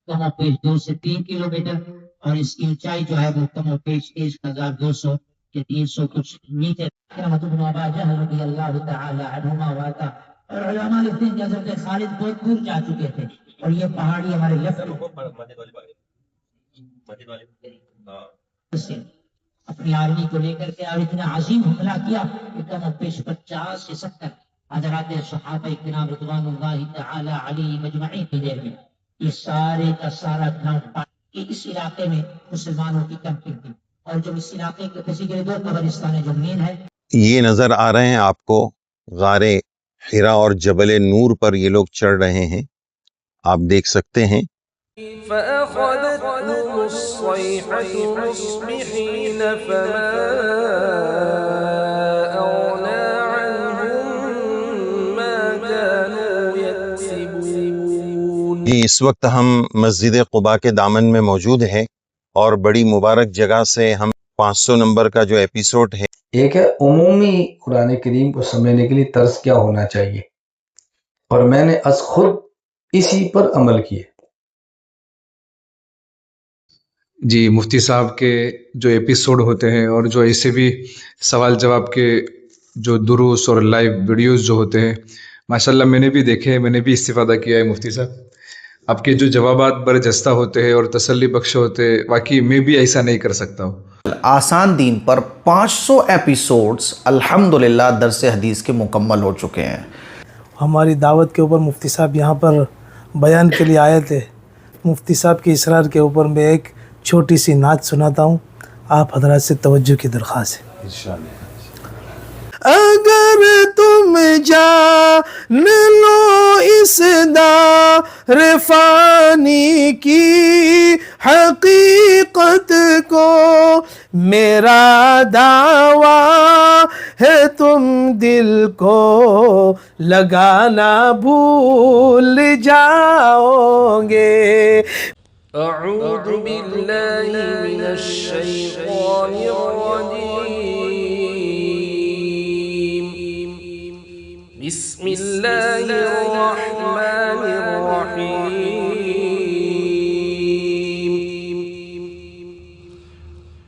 کم و بیش 2 سے 3 کلومیٹر، اور اس کی اونچائی جو ہے وہ کم و بیش 1200 یا 300 کچھ میٹر۔ رحمۃ بن عبادہ رضی اللہ تعالی عنہما واتا، اور علماء لکھتے ہیں کہ حضرت خالد بہت دور جا چکے تھے، اور یہ پہاڑی ہمارے سے اپنی آرمی کو لے کر کے اور اتنا عظیم حملہ کیا کہ کم و بیش 50 سے 70 حضرات صحابہ کرام رضوان اللہ تعالی علیہم اجمعین کی دیر میں یہ سارے کا سارا گراؤنڈ کہ اس علاقے میں مسلمانوں کی کیمپنگ تھی، اور جو اس علاقے کے کسی کے دو قبرستان ہے جو مین ہے۔ یہ نظر آ رہے ہیں آپ کو غار حرا اور جبل نور پر یہ لوگ چڑھ رہے ہیں، آپ دیکھ سکتے ہیں۔ فأخذتهم الصيحة مصبحين فما أغنى عنهم ما كانوا يكسبون۔ اس وقت ہم مسجد قباء کے دامن میں موجود ہیں، اور بڑی مبارک جگہ سے ہم 500 نمبر کا جو ایپیسوڈ ہے، ایک ہے عمومی قرآن کریم کو سمجھنے کے لیے طرز کیا ہونا چاہیے، اور میں نے از خود اسی پر عمل کیے۔ جی مفتی صاحب کے جو ایپیسوڈ ہوتے ہیں اور جو ایسے بھی سوال جواب کے جو دروس اور لائیو ویڈیوز جو ہوتے ہیں، ماشاءاللہ میں نے بھی دیکھے ہیں، میں نے بھی استفادہ کیا ہے مفتی صاحب۔ آپ کے جو جوابات برجستہ ہوتے ہیں اور تسلی بخش ہوتے ہیں، واقعی میں بھی ایسا نہیں کر سکتا ہوں۔ آسان دین پر 500 ایپیسوڈز الحمدللہ درس حدیث کے مکمل ہو چکے ہیں۔ ہماری دعوت کے اوپر مفتی صاحب یہاں پر بیان کے لیے آئے تھے۔ مفتی صاحب کے اصرار کے اوپر میں ایک چھوٹی سی نعت سناتا ہوں، آپ حضرات سے توجہ کی درخواست ہے۔ اگر تم جان لو اس دار فانی کی حقیقت کو، میرا دعویٰ ہے تم دل کو لگانا بھول جاؤ گے۔ أعوذ بالله من الشيطان الرجيم، بسم الله الرحمن الرحيم،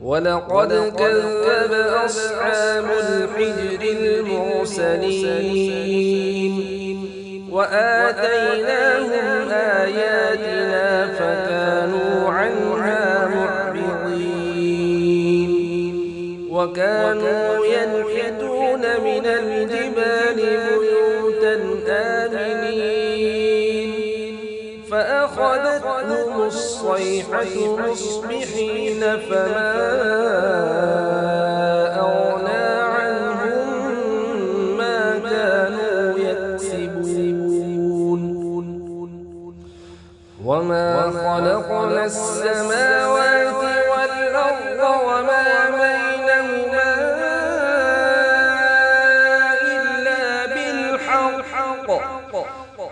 ولقد كذب أصحاب الحجر المرسلين وآتيناهم آياتنا فكانوا عنها معرضين، وكانوا ينحتون من الجبال بيوتا آمنين، فأخذتهم الصيحة مصبحين فما أغنى عنهم ما كانوا يكسبون، وما خلقنا السماوات والأرض وما بينهما إلا بالحق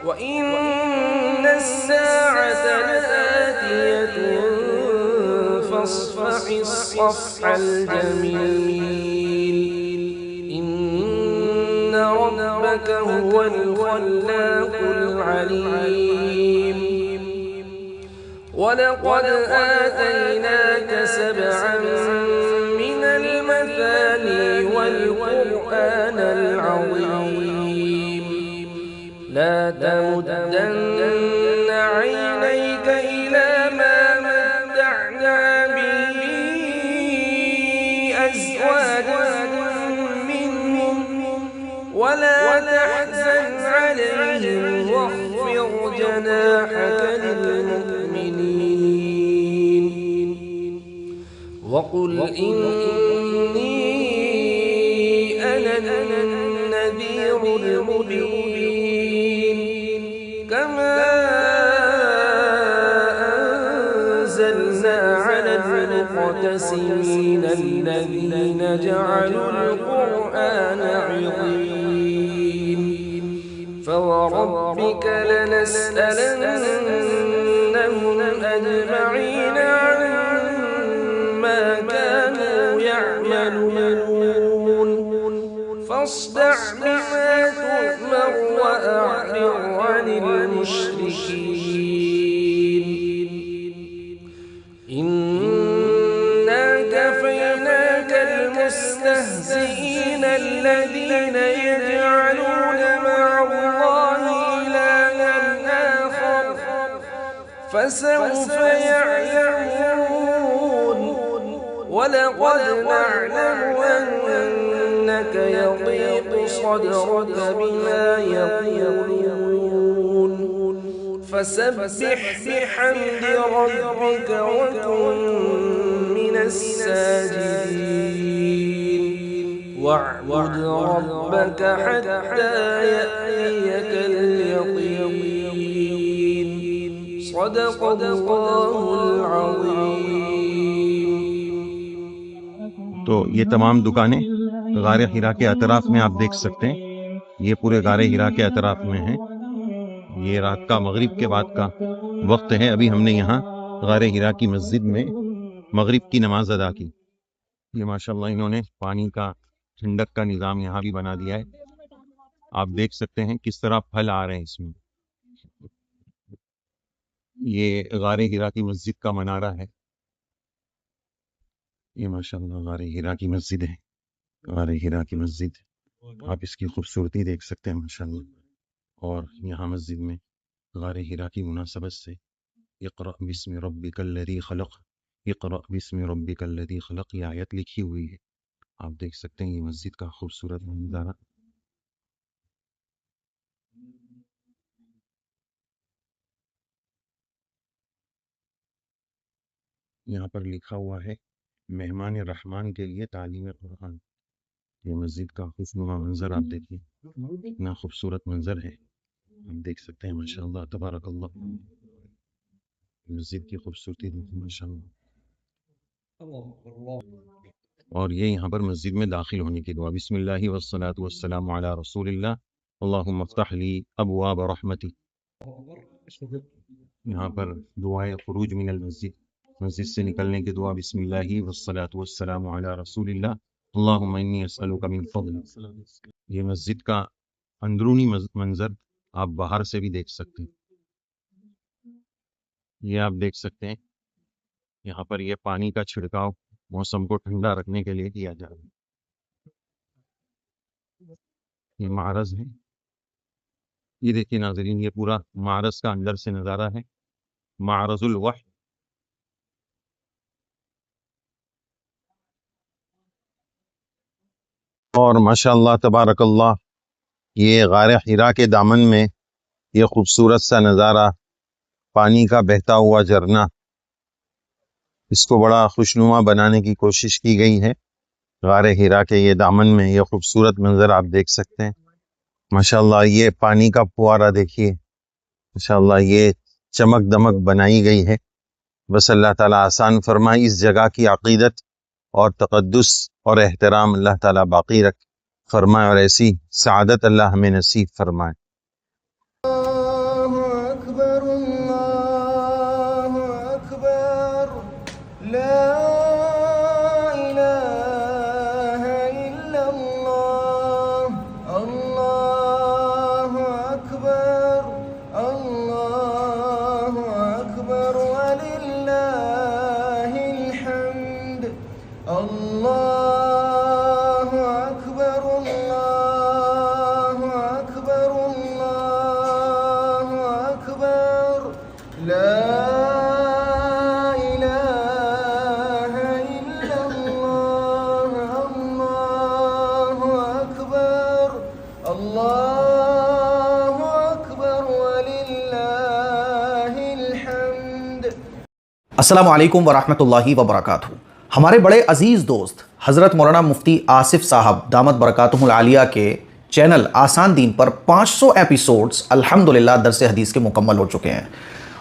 وإن الساعة لآتية فاصفح الصفح الجميل، إن ربك هو الخلاق العليم، ولقد آتيناك 7 من المثاني والقرآن العظيم، لا تمدن عينيك إلى ما متعنا به أزواجا منهم ولا تحزن عليهم واخفض جناحك للمؤمنين، وقل إني أنا النذير المبين، كما أنزلنا على المقتسمين الذين جعلوا القرآن عظيم، فوربك لنسألنهم أجمعين عما كانوا يعملون، فاصدع بما تؤمر وأعرض عن المشركين، المستهزئين الذين يجعلون مع الله إلها آخر فسوف يعلمون ولقد نعلم أنك يضيق صدرك بما يقولون فسبح بحمد ربك وكن من الساجدين واعبد ربك حتى يأتيك اليقين صدق الله العظيم. تو یہ تمام دکانیں غار حرا کے اطراف میں آپ دیکھ سکتے ہیں. یہ پورے غار حرا کے اطراف میں ہیں. یہ رات کا مغرب کے بعد کا وقت ہے. ابھی ہم نے یہاں غار حرا کی مسجد میں مغرب کی نماز ادا کی. یہ ماشاءاللہ انہوں نے پانی کا ٹھنڈک کا نظام یہاں بھی بنا دیا ہے. آپ دیکھ سکتے ہیں کس طرح پھل آ رہے ہیں اس میں. یہ غار حرا کی مسجد کا منارہ ہے. یہ ماشاءاللہ غار حرا کی مسجد ہے. غار حرا کی مسجد آپ اس کی خوبصورتی دیکھ سکتے ہیں ماشاءاللہ. اور یہاں مسجد میں غار حرا کی مناسبت سے اقرأ بسم ربک الذی خلق، اقرأ بسم ربک الذی خلق یہ آیت لکھی ہوئی ہے. آپ دیکھ سکتے ہیں یہ مسجد کا خوبصورت نظارہ. یہاں پر لکھا ہوا ہے مہمان رحمان کے لیے تعلیم قرآن. یہ مسجد کا خوشنما منظر آپ دیکھیں، اتنا خوبصورت منظر ہے. آپ دیکھ سکتے ہیں ماشاءاللہ تبارک اللہ. مسجد کی خوبصورتی دیکھیں ماشاءاللہ. اور یہ یہاں پر مسجد میں داخل ہونے کی دعا. بسم اللہ والصلاة والسلام علی رسول اللہ اللہم افتح لی ابواب رحمتی. یہاں پر دعائے خروج من المسجد، مسجد سے نکلنے کی دعا. بسم اللہ والصلاة والسلام علی رسول اللہ اللہم انی اسألک من فضل. یہ مسجد کا اندرونی منظر آپ باہر سے بھی دیکھ سکتے ہیں. یہ آپ دیکھ سکتے ہیں یہاں پر یہ پانی کا چھڑکاؤ موسم کو ٹھنڈا رکھنے کے لیے کیا جا رہا ہے. یہ معرض ہے. یہ دیکھیے ناظرین، یہ پورا معرض کا اندر سے نظارہ ہے. معرض الوحی. اور ماشاءاللہ تبارک اللہ یہ غار حرا کے دامن میں یہ خوبصورت سا نظارہ، پانی کا بہتا ہوا جھرنا، اس کو بڑا خوشنما بنانے کی کوشش کی گئی ہے. غار حرا کے یہ دامن میں یہ خوبصورت منظر آپ دیکھ سکتے ہیں ماشاءاللہ. یہ پانی کا فوارہ دیکھیے ماشاءاللہ، یہ چمک دمک بنائی گئی ہے. بس اللہ تعالیٰ آسان فرمائے. اس جگہ کی عقیدت اور تقدس اور احترام اللہ تعالیٰ باقی رکھ فرمائے اور ایسی سعادت اللہ ہمیں نصیب فرمائے. السلام علیکم ورحمۃ اللہ وبرکاتہ. ہمارے بڑے عزیز دوست حضرت مولانا مفتی آصف صاحب دامت برکاتہم العالیہ کے چینل آسان دین پر 500 ایپیسوڈز الحمدللہ درس حدیث کے مکمل ہو چکے ہیں.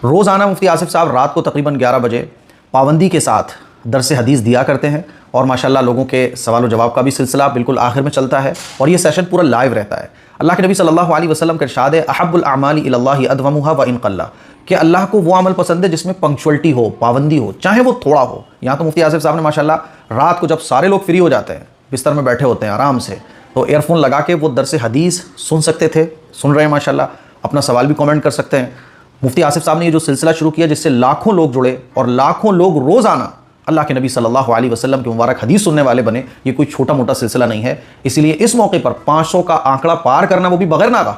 روزانہ مفتی آصف صاحب رات کو تقریباً 11 بجے پابندی کے ساتھ درس حدیث دیا کرتے ہیں اور ماشاءاللہ لوگوں کے سوال و جواب کا بھی سلسلہ بالکل آخر میں چلتا ہے اور یہ سیشن پورا لائیو رہتا ہے. اللہ کے نبی صلی اللہ علیہ وسلم کا ارشاد ہے احب الاعمال الی اللہ ادومها وان قل، کہ اللہ کو وہ عمل پسند ہے جس میں پنکچوئلٹی ہو، پابندی ہو، چاہے وہ تھوڑا ہو. یہاں تو مفتی آصف صاحب نے ماشاءاللہ رات کو جب سارے لوگ فری ہو جاتے ہیں، بستر میں بیٹھے ہوتے ہیں آرام سے، تو ایئر فون لگا کے وہ درس حدیث سن سکتے تھے، سن رہے ہیں ماشاءاللہ. اپنا سوال بھی کامنٹ کر سکتے ہیں. مفتی آصف صاحب نے یہ جو سلسلہ شروع کیا جس سے لاکھوں لوگ جڑے اور لاکھوں لوگ روزانہ اللہ کے نبی صلی اللہ علیہ وسلم کی مبارک حدیث سننے والے بنے، یہ کوئی چھوٹا موٹا سلسلہ نہیں ہے۔ اسی لیے اس موقع پر 500 کا آنکڑا پار کرنا، وہ بھی بغیر ناغہ۔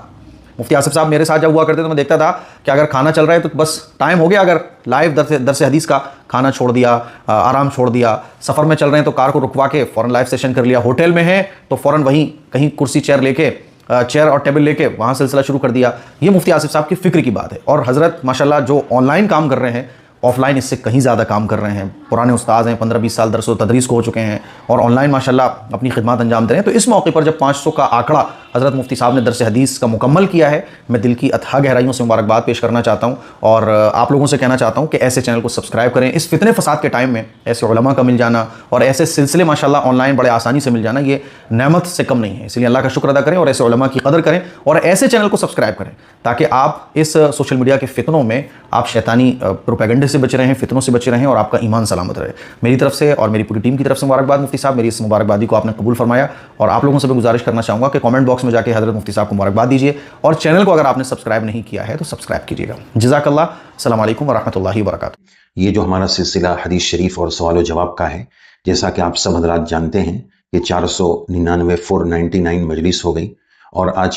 مفتی آصف صاحب میرے ساتھ جب ہوا کرتے تو میں دیکھتا تھا کہ اگر کھانا چل رہا ہے تو بس ٹائم ہو گیا، اگر لائیو درس حدیث کا کھانا چھوڑ دیا، آرام چھوڑ دیا، سفر میں چل رہے ہیں تو کار کو رکوا کے فوراً لائیو سیشن کر لیا، ہوٹل میں ہیں تو فوراً وہیں کہیں کرسی چیئر اور ٹیبل لے کے وہاں سلسلہ شروع کر دیا۔ یہ مفتی آصف صاحب کی فکر کی بات ہے، اور حضرت ماشاءاللہ جو آن لائن کام کر رہے ہیں، آف لائن اس سے کہیں زیادہ کام کر رہے ہیں۔ پرانے استاذ ہیں، 15-20 سال درس و تدریس کو ہو چکے ہیں، اور آن لائن ماشاءاللہ اپنی خدمات انجام دے رہے ہیں۔ تو اس موقع پر جب 500 کا آنکڑا حضرت مفتی صاحب نے درس حدیث کا مکمل کیا ہے، میں دل کی اتھا گہرائیوں سے مبارکباد پیش کرنا چاہتا ہوں، اور آپ لوگوں سے کہنا چاہتا ہوں کہ ایسے چینل کو سبسکرائب کریں۔ اس فتنے فساد کے ٹائم میں ایسے علماء کا مل جانا اور ایسے سلسلے ماشاءاللہ آن لائن بڑے آسانی سے مل جانا، یہ نعمت سے کم نہیں ہے۔ اس لیے اللہ کا شکر ادا کریں اور ایسے علماء کی قدر کریں اور ایسے چینل کو سبسکرائب کریں، تاکہ آپ اس سوشل میڈیا کے فتنوں میں آپ شیطانی پروپیگنڈے سے بچ رہے ہیں، فتنوں سے بچ رہے ہیں، اور آپ کا ایمان سلامت رہے۔ میری طرف سے اور میری پوری ٹیم کی طرف سے مبارکباد مفتی صاحب، میری اس مبارکبادی کو آپ نے قبول فرمایا، اور آپ لوگوں سے بھی گزارش کرنا چاہوں گا کہ کامنٹ باکس میں جا کے حضرت مفتی صاحب کو مبارکباد دیجیے، اور چینل کو اگر آپ نے سبسکرائب نہیں کیا ہے تو سبسکرائب کیجیے گا۔ جزاک اللہ۔ السلام علیکم ورحمۃ اللہ وبرکاتہ۔ یہ جو ہمارا سلسلہ حدیث شریف اور سوال و جواب کا ہے، جیسا کہ آپ سب حضرات جانتے ہیں کہ 499 مجلس ہو گئی، اور آج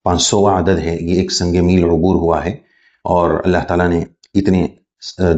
500واں عدد ہے۔ یہ ایک سنگ میل عبور ہوا ہے، اور اللہ تعالیٰ نے اتنے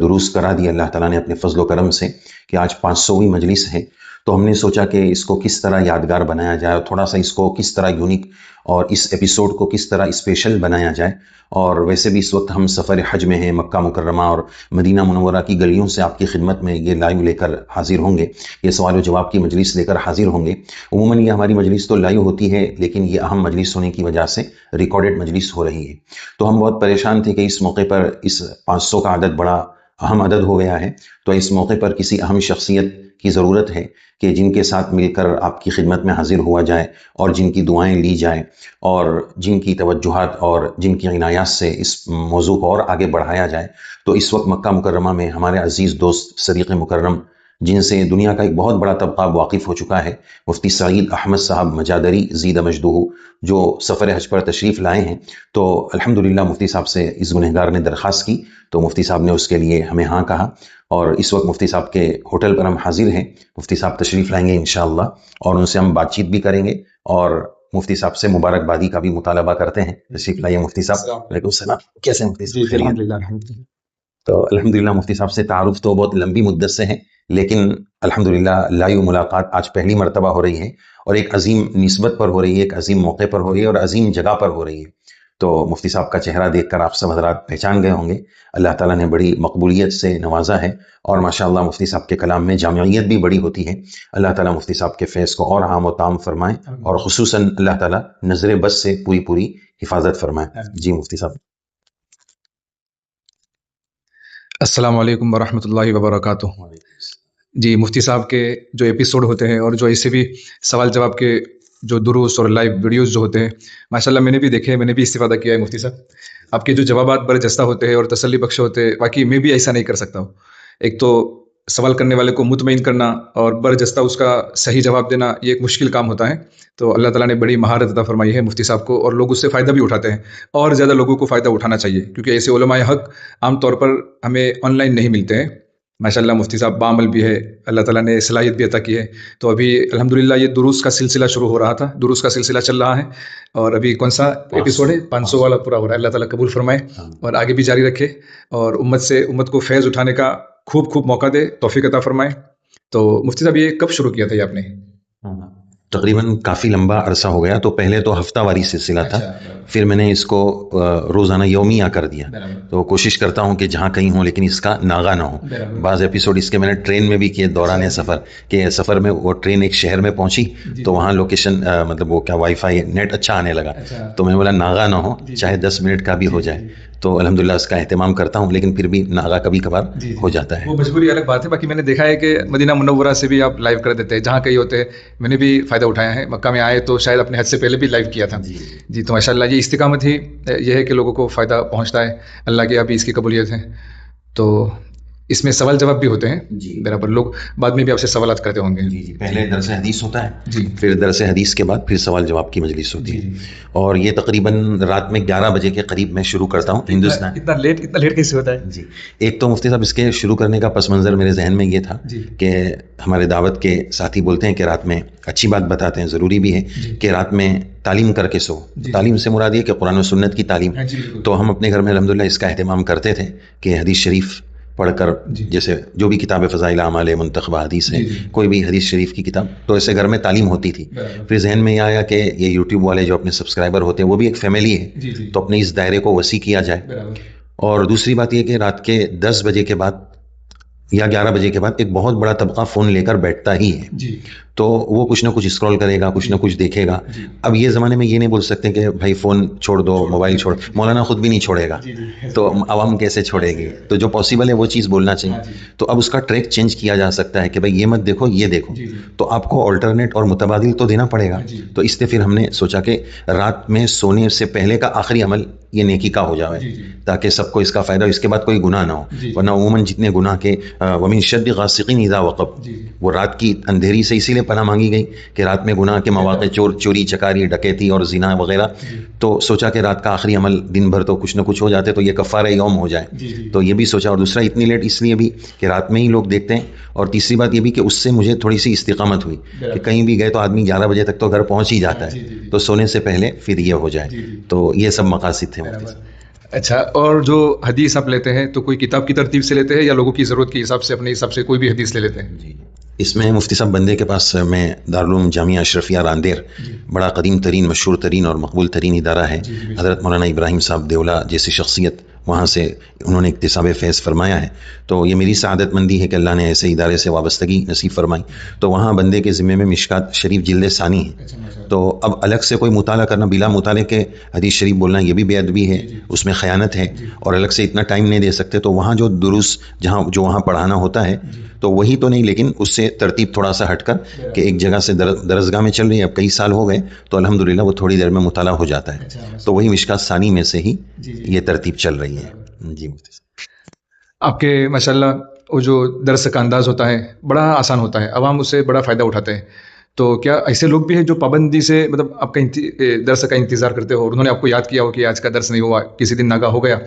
دروس کرا دیا اللہ تعالیٰ نے اپنے فضل و کرم سے کہ آج 500ویں مجلس ہے۔ تو ہم نے سوچا کہ اس کو کس طرح یادگار بنایا جائے، اور تھوڑا سا اس کو کس طرح یونیک اور اس ایپیسوڈ کو کس طرح اسپیشل بنایا جائے۔ اور ویسے بھی اس وقت ہم سفر حج میں ہیں، مکہ مکرمہ اور مدینہ منورہ کی گلیوں سے آپ کی خدمت میں یہ لائیو لے کر حاضر ہوں گے، یہ سوال و جواب کی مجلس لے کر حاضر ہوں گے۔ عموماً یہ ہماری مجلس تو لائیو ہوتی ہے، لیکن یہ اہم مجلس ہونے کی وجہ سے ریکارڈڈ مجلس ہو رہی ہے۔ تو ہم بہت پریشان تھے کہ اس موقع پر اس 500 کا عدد بڑا اہم عدد ہو گیا ہے، تو اس موقع پر کسی اہم شخصیت کی ضرورت ہے کہ جن کے ساتھ مل کر آپ کی خدمت میں حاضر ہوا جائے، اور جن کی دعائیں لی جائیں، اور جن کی توجہات اور جن کی عنایات سے اس موضوع کو اور آگے بڑھایا جائے۔ تو اس وقت مکہ مکرمہ میں ہمارے عزیز دوست صدیق مکرم، جن سے دنیا کا ایک بہت بڑا طبقہ واقف ہو چکا ہے، مفتی سعید احمد صاحب مجادری زید مجدہ، جو سفر حج پر تشریف لائے ہیں۔ تو الحمدللہ مفتی صاحب سے اس گنہگار نے درخواست کی، تو مفتی صاحب نے اس کے لیے ہمیں ہاں کہا، اور اس وقت مفتی صاحب کے ہوٹل پر ہم حاضر ہیں۔ مفتی صاحب تشریف لائیں گے انشاءاللہ، اور ان سے ہم بات چیت بھی کریں گے، اور مفتی صاحب سے مبارکبادی کا بھی مطالبہ کرتے ہیں۔ تشریف لائیے مفتی صاحب۔ وعلیکم السلام، کیسے ہیں مفتی صاحب؟ الحمدللہ۔ تو الحمدللہ مفتی صاحب سے تعارف تو بہت لمبی مدت سے ہے، لیکن الحمدللہ لائیو ملاقات آج پہلی مرتبہ ہو رہی ہے، اور ایک عظیم نسبت پر ہو رہی ہے، ایک عظیم موقع پر ہو رہی ہے، اور عظیم جگہ پر ہو رہی ہے۔ تو مفتی صاحب کا چہرہ دیکھ کر آپ سب حضرات پہچان گئے ہوں گے، اللہ تعالیٰ نے بڑی مقبولیت سے نوازا ہے، اور ماشاءاللہ مفتی صاحب کے کلام میں جامعیت بھی بڑی ہوتی ہے۔ اللہ تعالیٰ مفتی صاحب کے فیض کو اور عام و تام فرمائے، اور خصوصاً اللہ تعالیٰ نظر بس سے پوری حفاظت فرمائے۔ جی مفتی صاحب۔ السلام علیکم ورحمۃ اللہ وبرکاتہ۔ جی مفتی صاحب کے جو ایپیسوڈ ہوتے ہیں، اور جو ایسے بھی سوال جواب کے جو دروس اور لائیو ویڈیوز جو ہوتے ہیں، ماشاءاللہ میں نے بھی دیکھے، میں نے بھی استفادہ کیا ہے مفتی صاحب۔ آپ کے جو جوابات برجستہ ہوتے ہیں اور تسلی بخش ہوتے ہیں، واقعی میں بھی ایسا نہیں کر سکتا ہوں۔ ایک تو سوال کرنے والے کو مطمئن کرنا اور برجستہ اس کا صحیح جواب دینا، یہ ایک مشکل کام ہوتا ہے۔ تو اللہ تعالیٰ نے بڑی مہارت عطا فرمائی ہے مفتی صاحب کو، اور لوگ اس سے فائدہ بھی اٹھاتے ہیں، اور زیادہ لوگوں کو فائدہ اٹھانا چاہیے، کیونکہ ایسے علماء حق عام طور پر ہمیں آن لائن نہیں ملتے ہیں۔ ماشاءاللہ مفتی صاحب بعمل بھی ہے، اللہ تعالیٰ نے صلاحیت بھی عطا کی ہے۔ تو ابھی الحمدللہ یہ دروس کا سلسلہ شروع ہو رہا تھا، دروس کا سلسلہ چل رہا ہے، اور ابھی کون سا ایپیسوڈ ہے؟ 500 والا پورا ہو رہا ہے۔ اللہ تعالیٰ قبول فرمائے اور آگے بھی جاری رکھے، اور امت کو فیض اٹھانے کا خوب موقع دے، توفیق عطا فرمائے۔ تو مفتی صاحب یہ کب شروع کیا تھا یہ آپ نے؟ تقریباً کافی لمبا عرصہ ہو گیا۔ تو پہلے تو ہفتہ واری سلسلہ تھا، پھر میں نے اس کو روزانہ یومیہ کر دیا۔ تو کوشش کرتا ہوں کہ جہاں کہیں ہوں لیکن اس کا ناغہ نہ ہو۔ بعض ایپیسوڈ اس کے میں نے ٹرین میں بھی کیے دوران سفر، کہ سفر میں وہ ٹرین ایک شہر میں پہنچی تو وہاں لوکیشن مطلب وہ کیا وائی فائی نیٹ اچھا آنے لگا، تو میں بولا ناغہ نہ ہو، چاہے 10 منٹ کا بھی ہو جائے۔ تو الحمدللہ اس کا اہتمام کرتا ہوں، لیکن پھر بھی ناغہ کبھی کبھار ہو جاتا ہے۔ وہ مجبوری الگ بات ہے، باقی میں نے دیکھا ہے کہ مدینہ منورہ سے بھی آپ لائیو کر دیتے ہیں، جہاں کہیں ہوتے ہیں۔ میں نے بھی فائدہ اٹھایا ہے، مکہ میں آئے تو شاید اپنے حج سے پہلے بھی لائیو کیا تھا۔ جی تو ماشاءاللہ یہ استقامت ہی یہ ہے کہ لوگوں کو فائدہ پہنچتا ہے، اللہ کے یہاں بھی اس کی قبولیت ہے۔ تو اس میں سوال جواب بھی ہوتے ہیں جی برابر، لوگ بعد میں بھی آپ سے سوالات کرتے ہوں گے. جی جی پہلے درس حدیث ہوتا ہے جی پھر درس حدیث کے بعد پھر سوال جواب کی مجلس ہوتی ہے جی. اور یہ تقریباً رات میں 11 بجے کے قریب میں شروع کرتا ہوں ہندوستان. اتنا لیٹ کیسے ہوتا ہے؟ جی ایک تو مفتی صاحب اس کے شروع کرنے کا پس منظر میرے ذہن میں یہ تھا جی کہ ہمارے دعوت کے ساتھی بولتے ہیں کہ رات میں اچھی بات بتاتے ہیں، ضروری بھی ہے کہ رات میں تعلیم کر کے سو. تعلیم سے مراد یہ کہ قرآن و سنت کی تعلیم. تو ہم اپنے گھر میں الحمدللہ اس کا اہتمام کرتے تھے کہ حدیث شریف پڑھ کر جیسے جو بھی کتاب فضائل اعمال ہے، منتخبہ حدیث ہے، کوئی بھی حدیث شریف کی کتاب، تو ایسے گھر میں تعلیم ہوتی تھی. پھر ذہن میں یہ آیا کہ یہ یوٹیوب والے جو اپنے سبسکرائبر ہوتے ہیں وہ بھی ایک فیملی ہے، تو اپنے اس دائرے کو وسیع کیا جائے. اور دوسری بات یہ کہ رات کے 10 بجے کے بعد یا 11 بجے کے بعد ایک بہت بڑا طبقہ فون لے کر بیٹھتا ہی ہے، تو وہ کچھ نہ کچھ اسکرول کرے گا، کچھ نہ کچھ دیکھے گا. اب یہ زمانے میں یہ نہیں بول سکتے کہ بھائی فون چھوڑ دو، موبائل چھوڑ، مولانا خود بھی نہیں چھوڑے گا تو عوام کیسے چھوڑے گی؟ تو جو پاسبل ہے وہ چیز بولنا چاہیے. تو اب اس کا ٹریک چینج کیا جا سکتا ہے کہ بھائی یہ مت دیکھو، یہ دیکھو. تو آپ کو آلٹرنیٹ اور متبادل تو دینا پڑے گا. تو اس سے پھر ہم نے سوچا کہ رات میں سونے سے پہلے کا آخری عمل یہ نیکی کا ہو جائے تاکہ سب کو اس کا فائدہ ہو، اس کے بعد کوئی گناہ نہ ہو. ورنہ عموماً جتنے گناہ کے ومن شد غاسقین اذا وقب، وہ رات کی اندھیری سے اسی لیے پناہ مانگی گئی کہ رات میں گناہ کے مواقع، چوری چکاری، ڈکیتی اور زنا وغیرہ. تو سوچا کہ رات کا آخری عمل دن بھر تو کچھ نہ کچھ ہو جاتے تو یہ کفارہ یوم ہو جائے. تو یہ بھی سوچا. اور دوسرا اتنی لیٹ اس لیے بھی کہ رات میں ہی لوگ دیکھتے ہیں. اور تیسری بات یہ بھی کہ اس سے مجھے تھوڑی سی استقامت ہوئی کہ کہیں بھی گئے تو آدمی 11 بجے تک تو گھر پہنچ ہی جاتا ہے، تو سونے سے پہلے پھر یہ ہو جائے. تو یہ سب مقاصد تھے مفتی صاحب. اچھا، اور جو حدیث آپ لیتے ہیں تو کوئی کتاب کی ترتیب سے لیتے ہیں یا لوگوں کی ضرورت کے حساب سے اپنے حساب سے کوئی بھی حدیث لے لیتے ہیں؟ جی اس میں مفتی صاحب بندے کے پاس میں دارالعلوم جامعہ اشرفیہ راندیر، بڑا قدیم ترین، مشہور ترین اور مقبول ترین ادارہ ہے. حضرت مولانا ابراہیم صاحب دیولا جیسی شخصیت وہاں سے انہوں نے اکتساب فیض فرمایا ہے. تو یہ میری سعادت مندی ہے کہ اللہ نے ایسے ادارے سے وابستگی نصیب فرمائی. تو وہاں بندے کے ذمے میں مشکات شریف جلد ثانی ہے. تو اب الگ سے کوئی مطالعہ کرنا، بلا مطالعے کے حدیث شریف بولنا، یہ بھی بے ادبی ہے، اس میں خیانت ہے. اور الگ سے اتنا ٹائم نہیں دے سکتے. تو وہاں جو دروس جو وہاں پڑھانا ہوتا ہے تو وہی تو نہیں، لیکن اس سے ترتیب تھوڑا سا ہٹ کر کہ ایک جگہ سے درسگاہ میں چل رہی ہے، اب کئی سال ہو گئے تو الحمدللہ وہ تھوڑی دیر میں مطالعہ ہو جاتا ہے. تو وہی مشکات ثانی میں سے ہی یہ ترتیب چل رہی ہے. جی مفتی صاحب، آپ کے ماشاءاللہ وہ جو درس کا انداز ہوتا ہے بڑا آسان ہوتا ہے، عوام اس سے بڑا فائدہ اٹھاتے ہیں. تو کیا ایسے لوگ بھی ہیں جو پابندی سے مطلب آپ کا درس کا انتظار کرتے ہو اور انہوں نے آپ کو یاد کیا ہو کہ آج کا درس نہیں ہوا، کسی دن ناگاہ ہو گیا،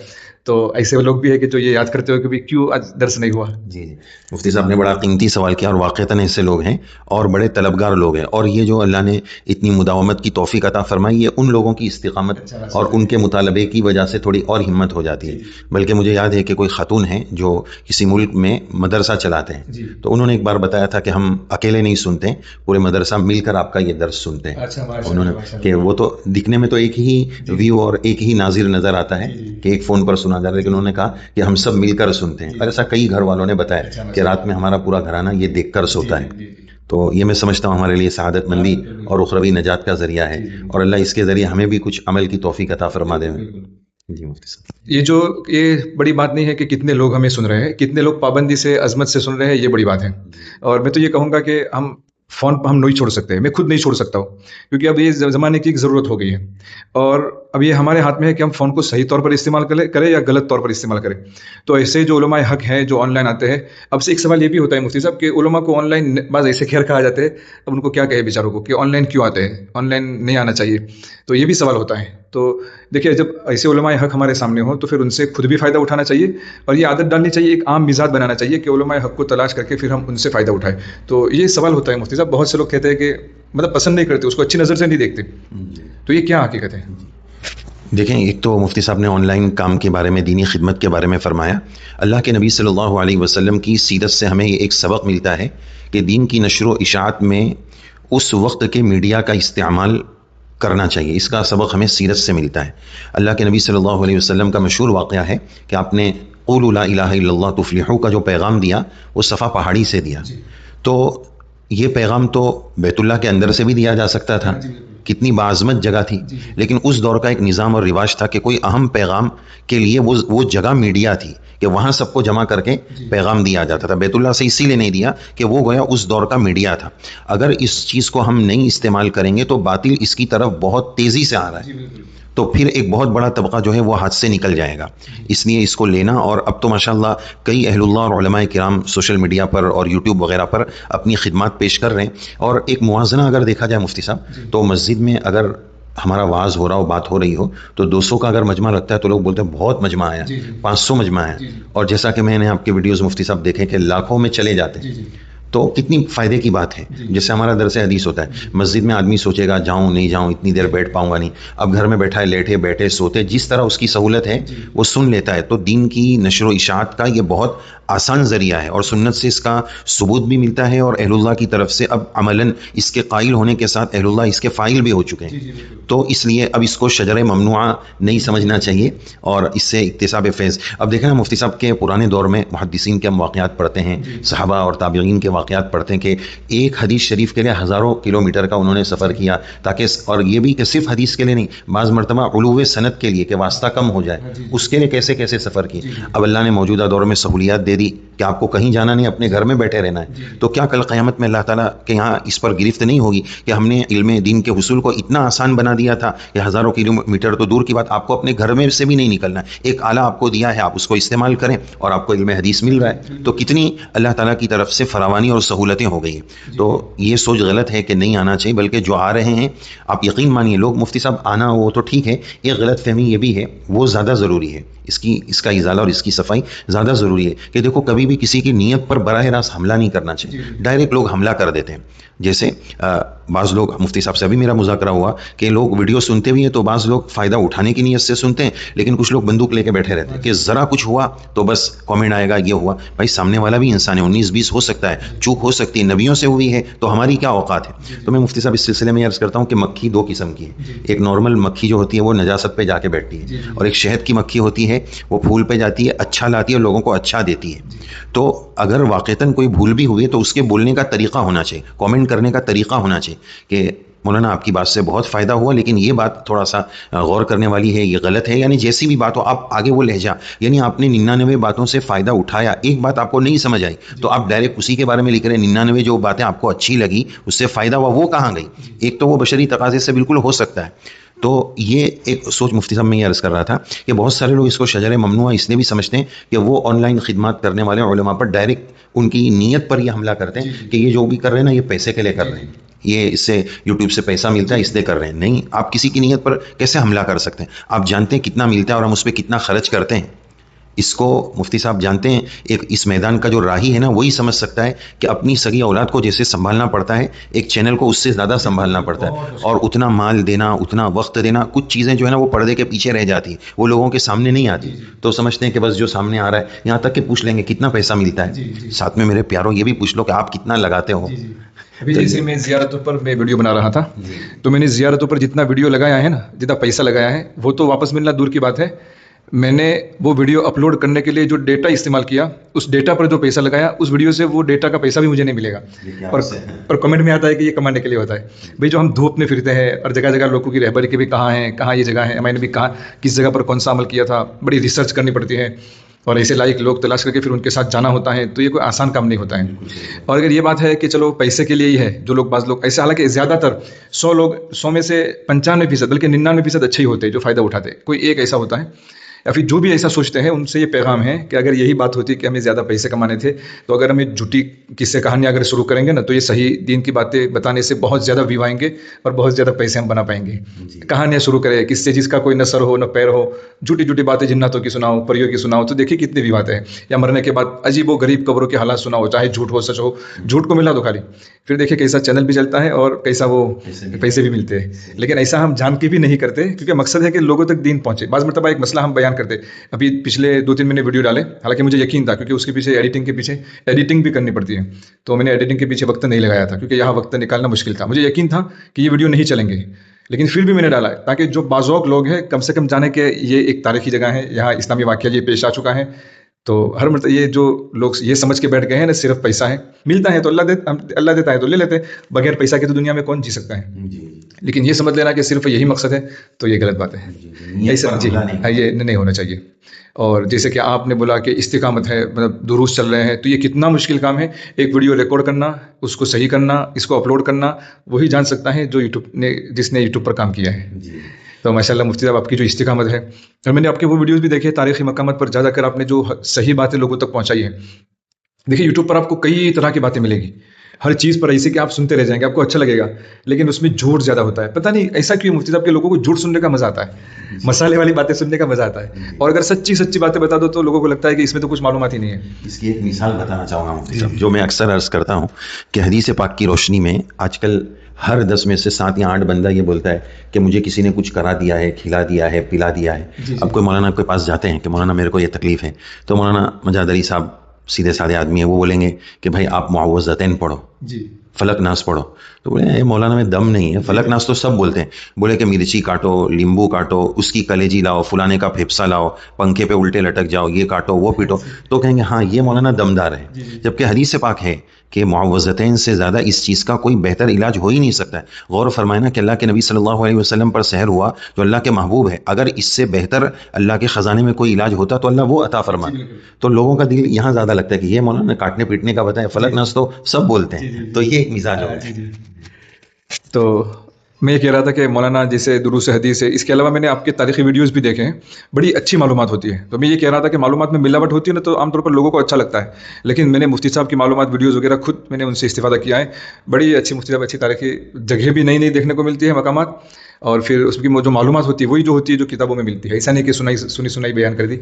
تو ایسے لوگ بھی ہیں کہ جو یہ یاد کرتے ہو کہ بھی کیوں آج درس نہیں ہوا؟ جی مفتی صاحب نے بڑا قیمتی سوال کیا، اور واقعتاً ایسے لوگ ہیں اور بڑے طلبگار لوگ ہیں. اور یہ جو اللہ نے اتنی مداومت کی توفیق عطا فرمائی، یہ ان لوگوں کی استقامت اور ان کے مطالبے کی وجہ سے تھوڑی اور ہمت ہو جاتی ہے. بلکہ مجھے یاد ہے کہ کوئی خاتون ہیں جو کسی ملک میں مدرسہ چلاتے ہیں، تو انہوں نے ایک بار بتایا تھا کہ ہم اکیلے نہیں سنتے، پورے مدرسہ مل کر آپ کا یہ درس سنتے ہیں. انہوں نے کہ وہ تو دکھنے میں تو ایک ہی ویو اور ایک ہی ناظر نظر آتا ہے کہ ایک فون پر سنا جا رہا ہے، لیکن انہوں نے کہا کہ ہم سب مل کر سنتے ہیں. اور ایسا کئی گھر والوں نے بتایا کہ رات میں ہمارا پورا گھرانہ یہ دیکھ کر سوتا ہے. تو یہ میں سمجھتا ہوں ہمارے لیے سعادت مندی اور اخروی نجات کا ذریعہ ہے، اور اللہ اس کے ذریعے ہمیں بھی کچھ عمل کی توفیق عطا فرما دے. جی مفتی صاحب، یہ بڑی بات نہیں ہے کہ کتنے لوگ ہمیں سن رہے ہیں، کتنے لوگ پابندی سے عظمت سے سن رہے ہیں، یہ بڑی بات ہے. اور میں تو یہ کہوں گا کہ فون ہم نہیں چھوڑ سکتے، میں خود نہیں چھوڑ سکتا ہوں، کیونکہ اب یہ زمانے کی ایک ضرورت ہو گئی ہے. اور اب یہ ہمارے ہاتھ میں ہے کہ ہم فون کو صحیح طور پر استعمال کریں یا غلط طور پر استعمال کریں. تو ایسے جو علماء حق ہیں جو آن لائن آتے ہیں، اب سے ایک سوال یہ بھی ہوتا ہے مفتی صاحب کہ علماء کو آن لائن بعض ایسے خیر کہا جاتے ہیں، اب ان کو کیا کہے بیچاروں کو کہ آن لائن کیوں آتے ہیں، آن لائن نہیں آنا چاہیے. تو یہ بھی سوال ہوتا ہے. تو دیکھیے جب ایسے علماء حق ہمارے سامنے ہو تو پھر ان سے خود بھی فائدہ اٹھانا چاہیے، اور یہ عادت ڈالنی چاہیے، ایک عام مزاج بنانا چاہیے کہ علماء حق کو تلاش کر کے پھر ہم ان سے فائدہ اٹھائیں. تو یہ سوال ہوتا ہے مفتی صاحب، بہت سے لوگ کہتے ہیں کہ مطلب پسند نہیں کرتے، اس کو اچھی نظر سے نہیں دیکھتے. تو یہ کیا حقیقت ہے؟ دیکھیں، ایک تو مفتی صاحب نے آن لائن کام کے بارے میں، دینی خدمت کے بارے میں فرمایا. اللہ کے نبی صلی اللہ علیہ وسلم کی سیرت سے ہمیں یہ ایک سبق ملتا ہے کہ دین کی نشر و اشاعت میں اس وقت کے میڈیا کا استعمال کرنا چاہیے. اس کا سبق ہمیں سیرت سے ملتا ہے. اللہ کے نبی صلی اللہ علیہ وسلم کا مشہور واقعہ ہے کہ آپ نے قولوا لا الہ الا اللہ تفلحوا کا جو پیغام دیا وہ صفا پہاڑی سے دیا. تو یہ پیغام تو بیت اللہ کے اندر سے بھی دیا جا سکتا تھا، کتنی باعظمت جگہ تھی، لیکن اس دور کا ایک نظام اور رواج تھا کہ کوئی اہم پیغام کے لیے وہ جگہ میڈیا تھی کہ وہاں سب کو جمع کر کے پیغام دیا جاتا تھا. بیت اللہ سے اسی لیے نہیں دیا کہ وہ گویا اس دور کا میڈیا تھا. اگر اس چیز کو ہم نہیں استعمال کریں گے تو باطل اس کی طرف بہت تیزی سے آ رہا ہے. تو پھر ایک بہت بڑا طبقہ جو ہے وہ ہاتھ سے نکل جائے گا. اس لیے اس کو لینا. اور اب تو ماشاءاللہ کئی اہل اللہ اور علماء کرام سوشل میڈیا پر اور یوٹیوب وغیرہ پر اپنی خدمات پیش کر رہے ہیں. اور ایک موازنہ اگر دیکھا جائے مفتی صاحب, تو مسجد میں اگر ہمارا واز ہو رہا ہو, بات ہو رہی ہو, تو 200 کا اگر مجمع لگتا ہے تو لوگ بولتے ہیں بہت مجمع آیا, 500 مجمع آیا. اور جیسا کہ میں نے آپ کے ویڈیوز مفتی صاحب دیکھے کہ لاکھوں میں چلے جاتے ہیں, تو کتنی فائدے کی بات ہے. جیسے ہمارا درس حدیث ہوتا ہے, مسجد میں آدمی سوچے گا جاؤں نہیں جاؤں, اتنی دیر بیٹھ پاؤں گا نہیں. اب گھر میں بیٹھا ہے, لیٹے بیٹھے سوتے, جس طرح اس کی سہولت ہے وہ سن لیتا ہے. تو دین کی نشر و اشاعت کا یہ بہت آسان ذریعہ ہے, اور سنت سے اس کا ثبوت بھی ملتا ہے, اور اہل اللہ کی طرف سے اب عملاً اس کے قائل ہونے کے ساتھ اہل اللہ اس کے فاعل بھی ہو چکے ہیں. تو اس لیے اب اس کو شجر ممنوعہ نہیں سمجھنا چاہیے, اور اس سے اکتساب فیض. اب دیکھیں نا مفتی صاحب کے پرانے دور میں محدثین کے ہم واقعات پڑھتے ہیں, صحابہ اور تابعین کے واقعات پڑھتے ہیں کہ ایک حدیث شریف کے لیے ہزاروں کلومیٹر کا انہوں نے سفر کیا, تاکہ, اور یہ بھی کہ صرف حدیث کے لیے نہیں, بعض مرتبہ علو سند کے لیے کہ واسطہ کم ہو جائے, اس کے لیے کیسے کیسے سفر کی. اب اللہ نے موجودہ دور میں سہولیات دے دی کہ آپ کو کہیں جانا نہیں, اپنے گھر میں بیٹھے رہنا ہے. تو کیا کل قیامت میں اللہ تعالیٰ کے یہاں اس پر گرفت نہیں ہوگی کہ ہم نے علم دین کے حصول کو اتنا آسان بنا دیا تھا کہ ہزاروں کلومیٹر تو دور کی بات, آپ کو اپنے گھر میں سے بھی نہیں نکلنا ہے, ایک آلہ آپ کو دیا ہے, آپ اس کو استعمال کریں اور آپ کو علم حدیث مل رہا ہے. تو کتنی اللہ تعالیٰ کی طرف سے فراوانی اور سہولتیں ہو گئی ہیں. تو یہ سوچ غلط ہے کہ نہیں آنا چاہیے, بلکہ جو آ رہے ہیں آپ یقین مانیے, لوگ مفتی صاحب آنا وہ تو ٹھیک ہے, ایک غلط فہمی یہ بھی ہے, وہ زیادہ ضروری ہے, اس کا ازالہ اور اس کی صفائی زیادہ ضروری ہے. کہ دیکھو کبھی بھی کسی کی نیت پر براہ راست حملہ نہیں کرنا چاہیے, ڈائریکٹ لوگ حملہ کر دیتے ہیں. جیسے بعض لوگ, مفتی صاحب سے ابھی میرا مذاکرہ ہوا کہ لوگ ویڈیو سنتے بھی ہیں تو بعض لوگ فائدہ اٹھانے کی نیت سے سنتے ہیں, لیکن کچھ لوگ بندوق لے کے بیٹھے رہتے ہیں کہ ذرا کچھ ہوا تو بس کامنٹ آئے گا, یہ ہوا. بھائی سامنے والا بھی انسان ہے, 19-20 ہو سکتا ہے, چوک ہو سکتی ہے, نبیوں سے ہوئی ہے, تو ہماری کیا اوقات ہے. تو میں مفتی صاحب اس سلسلے میں عرض کرتا ہوں کہ مکھی 2 قسم کی ہے. ایک نارمل مکھی جو ہوتی ہے وہ نجاست پہ جا کے بیٹھتی ہے, اور ایک شہد کی مکھی ہوتی ہے, وہ پھول پہ جاتی ہے, اچھا لاتی ہے, لوگوں کو اچھا دیتی ہے. تو اگر واقعتاً کوئی بھول بھی ہوئی تو اس کے بولنے کا طریقہ ہونا چاہیے, کامنٹ کرنے کا طریقہ ہونا چاہیے کہ مولانا آپ کی بات سے بہت فائدہ ہوا, لیکن یہ بات تھوڑا سا غور کرنے والی ہے, یہ غلط ہے. یعنی جیسی بھی بات ہو آپ آگے وہ لہجہ, یعنی آپ نے 99 باتوں سے فائدہ اٹھایا, ایک بات آپ کو نہیں سمجھ آئی تو آپ ڈائریکٹ اسی کے بارے میں لکھ رہے ہیں. 99 جو باتیں آپ کو اچھی لگی, اس سے فائدہ ہوا, وہ کہاں گئی؟ ایک تو وہ بشری تقاضے سے بالکل ہو سکتا ہے. تو یہ ایک سوچ مفتی صاحب میں یہ عرض کر رہا تھا کہ بہت سارے لوگ اس کو شجر ممنوعہ اس لیے بھی سمجھتے ہیں کہ وہ آن لائن خدمات کرنے والے علماء پر ڈائریکٹ ان کی نیت پر یہ حملہ کرتے ہیں کہ یہ جو بھی کر رہے ہیں نا یہ پیسے کے لیے کر رہے ہیں, یہ اس سے یوٹیوب سے پیسہ ملتا ہے اس لیے کر رہے ہیں. نہیں, آپ کسی کی نیت پر کیسے حملہ کر سکتے ہیں؟ آپ جانتے ہیں کتنا ملتا ہے اور ہم اس پہ کتنا خرچ کرتے ہیں. اس کو مفتی صاحب جانتے ہیں, ایک اس میدان کا جو راہی ہے نا وہی سمجھ سکتا ہے کہ اپنی سگی اولاد کو جیسے سنبھالنا پڑتا ہے, ایک چینل کو اس سے زیادہ سنبھالنا پڑتا ہے, اور اتنا مال دینا, اتنا وقت دینا. کچھ چیزیں جو ہے نا وہ پردے کے پیچھے رہ جاتی ہیں, وہ لوگوں کے سامنے نہیں آتی, تو سمجھتے ہیں کہ بس جو سامنے آ رہا ہے, یہاں تک کہ پوچھ لیں گے کتنا پیسہ ملتا ہے. ساتھ میں میرے پیاروں یہ بھی پوچھ لو کہ آپ کتنا لگاتے ہو. ابھی جیسے میں زیارتوں پر میں ویڈیو بنا رہا تھا, تو میں نے زیارتوں پر جتنا ویڈیو لگایا ہے نا, جتنا پیسہ لگایا ہے, وہ تو واپس ملنا دور کی بات ہے. میں نے وہ ویڈیو اپلوڈ کرنے کے لیے جو ڈیٹا استعمال کیا, اس ڈیٹا پر جو پیسہ لگایا, اس ویڈیو سے وہ ڈیٹا کا پیسہ بھی مجھے نہیں ملے گا. اور کمنٹ میں آتا ہے کہ یہ کمانے کے لیے ہوتا ہے. بھائی جو ہم دھوپ میں پھرتے ہیں اور جگہ جگہ لوگوں کی رہبری کے بھی کہاں ہیں, کہاں یہ جگہ ہے, میں نے بھی کہاں کس جگہ پر کون سا عمل کیا تھا, بڑی ریسرچ کرنی پڑتی ہے, اور ایسے لائق لوگ تلاش کر کے پھر ان کے ساتھ جانا ہوتا ہے. تو یہ کوئی آسان کام نہیں ہوتا ہے. اور اگر یہ بات ہے کہ چلو پیسے کے لیے ہی ہے, جو لوگ بعض لوگ ایسے, حالانکہ زیادہ تر 100 میں سے 95% بلکہ 99% اچھے ہی ہوتے ہیں جو فائدہ اٹھاتے ہیں. کوئی ایک ایسا ہوتا ہے, یا پھر جو بھی ایسا سوچتے ہیں ان سے یہ پیغام ہے کہ اگر یہی بات ہوتی کہ ہمیں زیادہ پیسے کمانے تھے, تو اگر ہمیں جھوٹی قصے کہانیاں اگر شروع کریں گے نا, تو یہ صحیح دین کی باتیں بتانے سے بہت زیادہ ویو آئیں گے اور بہت زیادہ پیسے ہم بنا پائیں گے. کہانیاں شروع کریں کس سے جس کا کوئی نہ سر ہو نہ پیر ہو, جھوٹی باتیں جناتوں کی سناؤ, پریوں کی سناؤ, تو دیکھیے کتنی ویو آتے ہیں. یا مرنے کے بعد عجیب و غریب قبروں کے حالات سناؤ, چاہے جھوٹ ہو سچ ہو, جھوٹ کو ملا دو خالی, پھر دیکھیے کیسا چینل بھی چلتا ہے اور کیسا وہ پیسے بھی ملتے ہیں. لیکن ایسا ہم جان کے بھی نہیں کرتے, کیونکہ مقصد ہے کہ لوگوں تک دین پہنچے. بعض مرتبہ ایک مسئلہ ہم بیان کرتے, ابھی پچھلے 2-3 مہینے ویڈیو ڈالے, حالانکہ مجھے یقین تھا کیونکہ اس کے پیچھے ایڈیٹنگ بھی کرنی پڑتی ہے, تو میں نے ایڈیٹنگ کے پیچھے وقت نہیں لگایا تھا, کیونکہ یہاں وقت نکالنا مشکل تھا. مجھے یقین تھا کہ یہ ویڈیو نہیں چلیں گے, لیکن پھر بھی میں نے ڈالا تاکہ جو بازوق لوگ ہیں کم سے کم جانے کہ یہ ایک تاریخی جگہ ہے, یہاں اسلامی واقعہ یہ پیش آ چکا ہے. تو ہر مرتبہ یہ جو لوگ یہ سمجھ کے بیٹھ گئے ہیں نا صرف پیسہ ہے, ملتا ہے تو اللہ دیتا ہے تو لے لیتے, بغیر پیسہ کے تو دنیا میں کون جی سکتا ہے. لیکن یہ سمجھ لینا کہ صرف یہی مقصد ہے, تو یہ غلط بات ہے. یہ نہیں ہونا چاہیے. اور جیسے کہ آپ نے بولا کہ استقامت ہے, مطلب دروس چل رہے ہیں, تو یہ کتنا مشکل کام ہے. ایک ویڈیو ریکارڈ کرنا, اس کو صحیح کرنا, اس کو اپلوڈ کرنا, وہی جان سکتا ہے جو جس نے یوٹیوب پر کام کیا ہے. تو ماشاءاللہ مفتی صاحب آپ کی جو استقامت ہے، اور میں نے آپ کے وہ ویڈیوز بھی دیکھے تاریخی مقامات پر جا کر آپ نے جو صحیح باتیں لوگوں تک پہنچائی ہیں. دیکھیے یوٹیوب پر آپ کو کئی طرح کی باتیں ملیں گی، ہر چیز پر ایسے کہ آپ سنتے رہ جائیں گے، آپ کو اچھا لگے گا، لیکن اس میں جھوٹ زیادہ ہوتا ہے. پتہ نہیں ایسا کیوں مفتی صاحب کے لوگوں کو جھوٹ سننے کا مزہ آتا ہے، مسالے والی باتیں سننے کا مزہ آتا ہے، اور اگر سچی باتیں بتا دو تو لوگوں کو لگتا ہے کہ اس میں تو کچھ معلومات ہی نہیں ہے. اس کی ایک مثال بتانا چاہوں گا مفتی صاحب، جو میں اکثر عرض کرتا ہوں کہ حدیث پاک کی روشنی میں آج کل ہر 10 میں سے 7 یا 8 بندہ یہ بولتا ہے کہ مجھے کسی نے کچھ کرا دیا ہے، کھلا دیا ہے، پلا دیا ہے. اب کوئی مولانا کے پاس جاتے ہیں کہ مولانا میرے کو یہ تکلیف ہے، تو مولانا مجاد علی صاحب سیدھے سادے آدمی ہیں، وہ بولیں گے کہ بھائی آپ معوذتین پڑھو، فلک ناس پڑھو. تو بولے اے مولانا میں دم نہیں ہے، فلک ناس تو سب بولتے ہیں. بولے کہ مرچی کاٹو، لیمبو کاٹو، اس کی کلیجی لاؤ، فلانے کا پھپسا لاؤ، پنکھے پہ الٹے لٹک جاؤ، یہ کاٹو وہ پیٹو، تو کہیں گے ہاں یہ مولانا دمدار ہے. جبکہ حدیث پاک ہے کہ معوذتین سے زیادہ اس چیز کا کوئی بہتر علاج ہو ہی نہیں سکتا ہے. غور فرمائے نا کہ اللہ کے نبی صلی اللہ علیہ وسلم پر سحر ہوا جو اللہ کے محبوب ہے، اگر اس سے بہتر اللہ کے خزانے میں کوئی علاج ہوتا تو اللہ وہ عطا فرماتا. تو لوگوں کا دل یہاں زیادہ لگتا ہے کہ یہ مولانا کاٹنے پیٹنے کا بتائے، فلک ناس تو سب بولتے ہیں. تو یہ ایک مزاج ہو گیا. تو میں یہ کہہ رہا تھا کہ مولانا جیسے دروس حدیث ہے، اس کے علاوہ میں نے آپ کے تاریخی ویڈیوز بھی دیکھے ہیں، بڑی اچھی معلومات ہوتی ہے. تو میں یہ کہہ رہا تھا کہ معلومات میں ملاوٹ ہوتی ہے نا تو عام طور پر لوگوں کو اچھا لگتا ہے، لیکن میں نے مفتی صاحب کی معلومات ویڈیوز وغیرہ خود میں نے ان سے استفادہ کیا ہے. بڑی اچھی مفتی صاحب اچھی تاریخی جگہ بھی نئی دیکھنے کو ملتی ہے، مقامات، اور پھر اس کی جو معلومات ہوتی ہے وہی جو ہوتی ہے جو کتابوں میں ملتی ہے. ایسا نہیں کہ سنی بیان کر دی.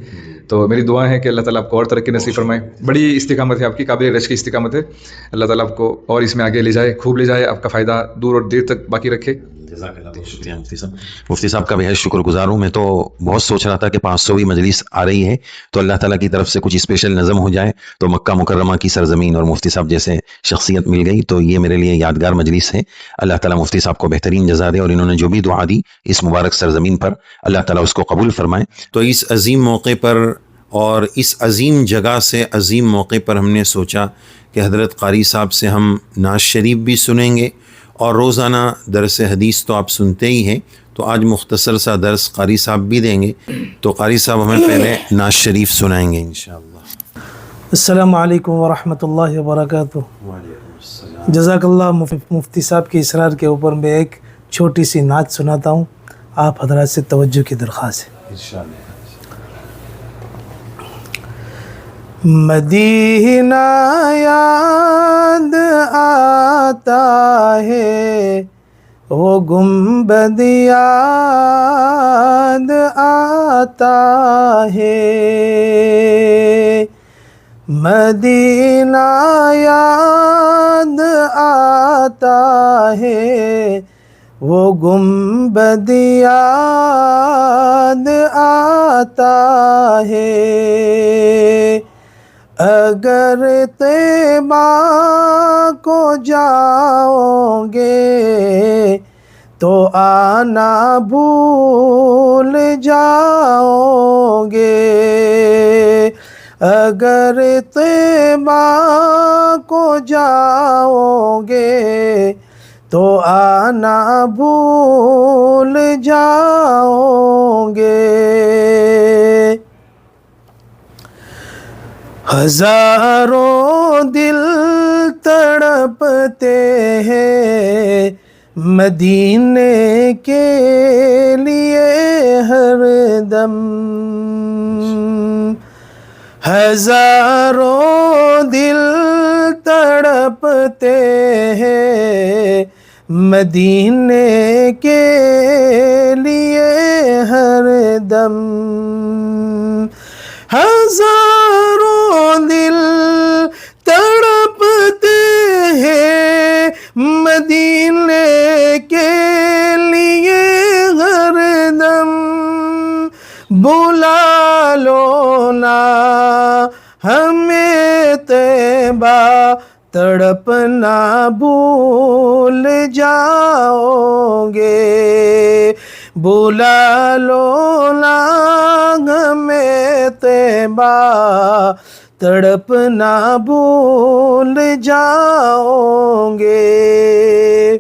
تو میری دعا ہے کہ اللہ تعالیٰ آپ کو اور ترقی نصیب فرمائے. بڑی استقامت ہے آپ کی، قابل رشک کی استقامت ہے. اللہ تعالیٰ آپ کو اور اس میں آگے لے جائے، خوب لے جائے، آپ کا فائدہ دور اور دیر تک باقی رکھے. جزاک اللہ، بہت شکریہ مفتی صاحب. مفتی صاحب کا بہت شکر گزار ہوں. میں تو بہت سوچ رہا تھا کہ 500ویں مجلس آ رہی ہے تو اللہ تعالیٰ کی طرف سے کچھ اسپیشل نظم ہو جائے تو مکہ مکرمہ کی سرزمین اور مفتی صاحب جیسے شخصیت مل گئی تو یہ میرے لیے یادگار مجلس ہے. اللہ تعالیٰ مفتی صاحب کو بہترین جزا دے، اور انہوں نے جو بھی دعا دی اس مبارک سرزمین پر اللہ تعالیٰ اس کو قبول فرمائے. تو اس عظیم موقع پر اور اس عظیم جگہ سے عظیم موقع پر ہم نے سوچا کہ حضرت قاری صاحب سے ہم نعت شریف بھی سنیں گے، اور روزانہ درس حدیث تو آپ سنتے ہی ہیں، تو آج مختصر سا درس قاری صاحب بھی دیں گے. تو قاری صاحب ہمیں پہلے نعت شریف سنائیں گے انشاءاللہ. السلام علیکم ورحمۃ اللہ وبرکاتہ. جزاک اللہ. مفتی صاحب کے اصرار کے اوپر میں ایک چھوٹی سی نعت سناتا ہوں، آپ حضرات سے توجہ کی درخواست ہے. مدینہ یاد آتا ہے، وہ گنبد یاد آتا ہے، مدینہ یاد آتا ہے، وہ گنبد یاد آتا ہے. اگر طیبہ کو جاؤ گے تو آنا بھول جاؤ گے، اگر طیبہ کو جاؤ گے تو آنا بھول جاؤ گے. ہزاروں دل تڑپتے ہیں مدینے کے لیے ہر دم، ہزاروں دل تڑپتے ہیں مدینے کے لیے ہر دم، ہزاروں دل تڑپتے ہیں مدینے کے لیے ہر دم. بلا لو نا ہمیں طیبہ تڑپنا بھول جاؤ گے، بلا لو نا ہمیں طیبہ تڑپنا بھول جاؤ گے.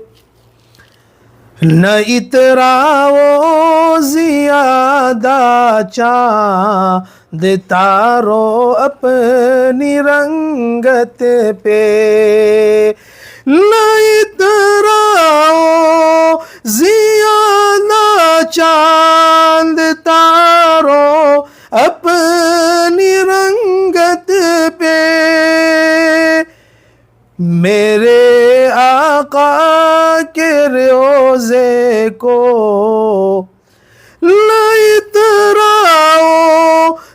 نہ اتراؤ زیادہ چاند تارو اپنی رنگت پہ، نہ اتراؤ زیادہ چاند میرے آقا کے روزے کو نہ اتراؤ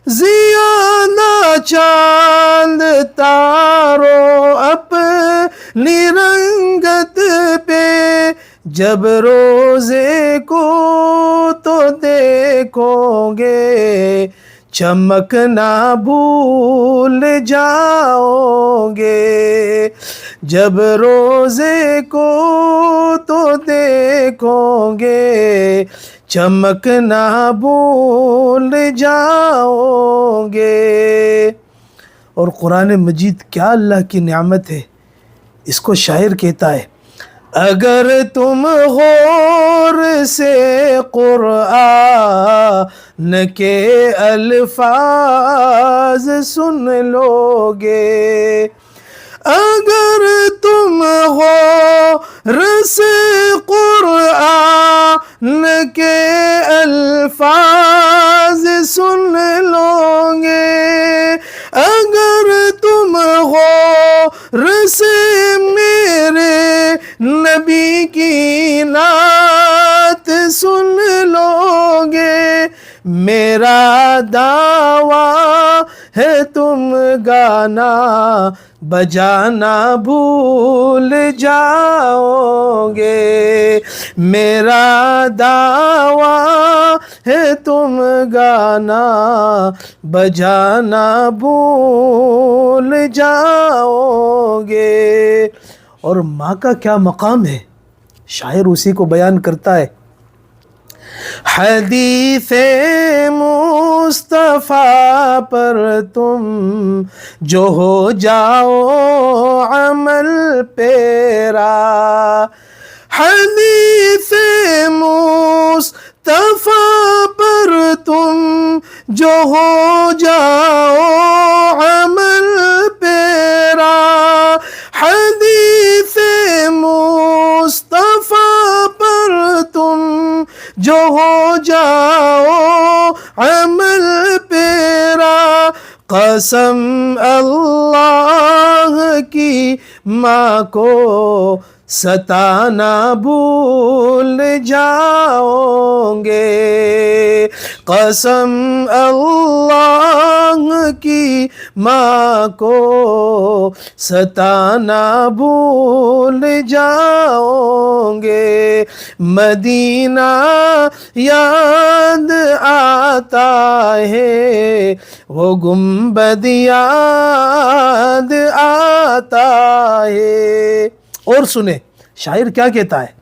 ضیا نہ چاند تارو اپنی رنگت پہ، جب روزے کو تو دیکھو گے چمک نہ بھول جاؤ گے، جب روزے کو تو دیکھو گے چمک نہ بھول جاؤ گے۔ اور قرآن مجید کیا اللہ کی نعمت ہے، اس کو شاعر کہتا ہے، اگر تم غور سے قرآن کے الفاظ سن لو گے، اگر تم غور سے قرآن کے الفاظ سن لو گے، اگر تم غور سے میرے نبی کی نعت سن لو گے، میرا دعویٰ ہے تم گانا بجانا بھول جاؤ گے، میرا دعویٰ ہے تم گانا بجانا بھول جاؤ گے۔ اور ماں کا کیا مقام ہے، شاعر اسی کو بیان کرتا ہے، حدیث مصطفیٰ پر تم جو ہو جاؤ عمل پیرا، حدیث مصطفیٰ پر تم جو ہو جاؤ عمل پیرا، حدیث مصطفیٰ پر تم جو ہو جاؤ عمل پیرا، قسم اللہ کی ماں کو ستانا بھول جاؤ گے، قسم اللہ کی ماں کو ستانا بھول جاؤ گے، مدینہ یاد آتا ہے وہ گنبد یاد آتا ہے۔ اور سنیں شاعر کیا کہتا ہے،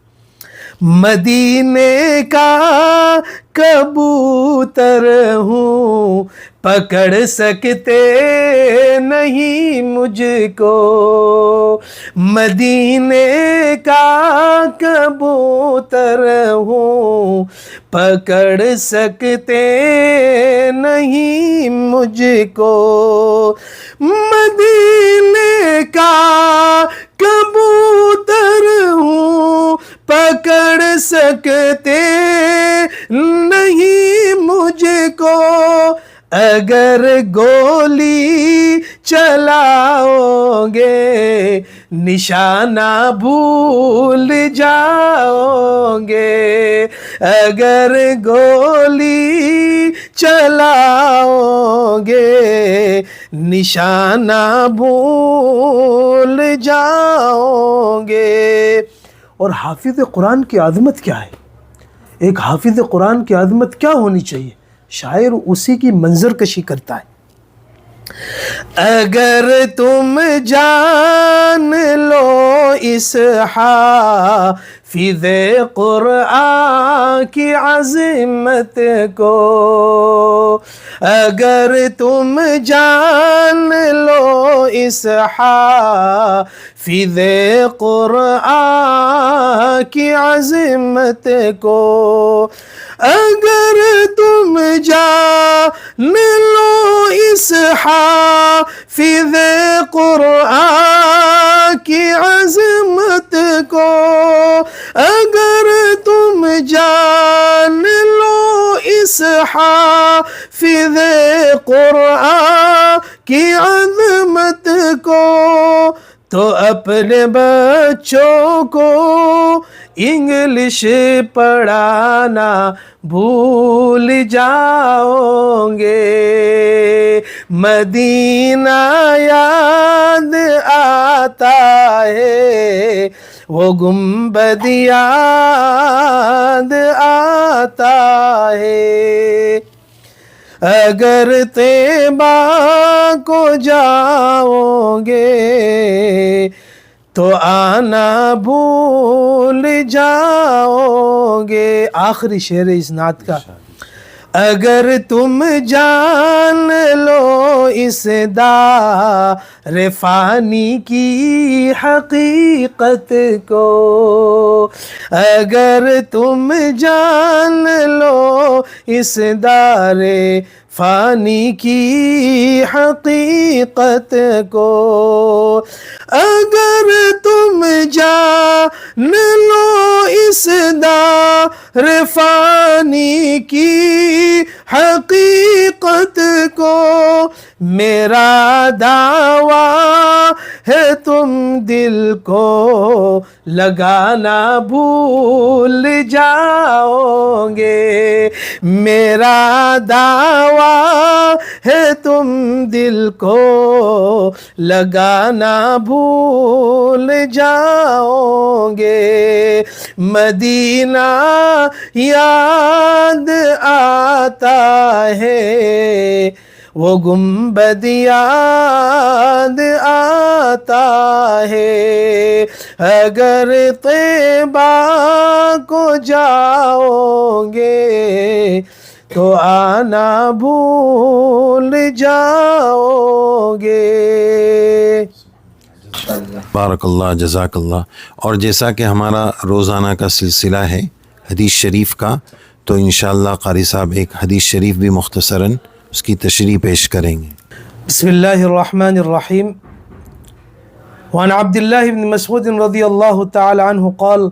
مدینے کا کبوتر ہوں پکڑ سکتے نہیں مجھ کو، مدینے کا کبوتر ہوں پکڑ سکتے نہیں مجھ کو، مدینے کا کبوتر ہوں پکڑ سکتے نہیں مجھ کو، اگر گولی چلاؤ گے نشانہ بھول جاؤ گے، اگر گولی چلاؤ گے نشانہ بھول جاؤ گے۔ اور حافظ قرآن کی عظمت کیا ہے، ایک حافظ قرآن کی عظمت کیا ہونی چاہیے، شاعر اسی کی منظر کشی کرتا ہے، اگر تم جان لو اس حافظ قرآن کی عظمت کو، اگر تم جان لو اس حافظ قرآن کی عظمت کو، اگر تم جان لو اس حافظ قرآن کی عظمت کو، اگر تم جان لو اس حافظ قرآن کی عظمت کو، تو اپنے بچوں کو انگلش پڑھانا بھول جاؤ گے. مدینہ یاد آتا ہے وہ گنبد یاد آتا ہے. اگر طیبہ کو جاؤ گے تو آنا بھول جاؤ گے. آخری شعر اس نعت کا. اگر تم جان لو اس دار فانی کی حقیقت کو، اگر تم جان لو اس دار فانی کی حقیقت کو، اگر تم جان لو اس دار فانی کی حقیقت کو، میرا دعویٰ ہے تم دل کو لگانا بھول جاؤ گے. میرا دعویٰ ہے تم دل کو لگانا بھول جاؤ گے. مدینہ یاد آتا ہے وہ گنبد یاد آتا ہے. اگر طیبہ کو جاؤ گے تو آنا بھول جاؤ گے. بارک اللہ، جزاک اللہ. اور جیسا کہ ہمارا روزانہ کا سلسلہ ہے حدیث شریف کا، تو انشاءاللہ قاری صاحب ایک حدیث شریف بھی مختصراً اس کی تشریح پیش کریں گے. بسم اللہ الرحمن الرحیم. وعن عبد الله بن مسعود رضی اللہ تعالی عنہ قال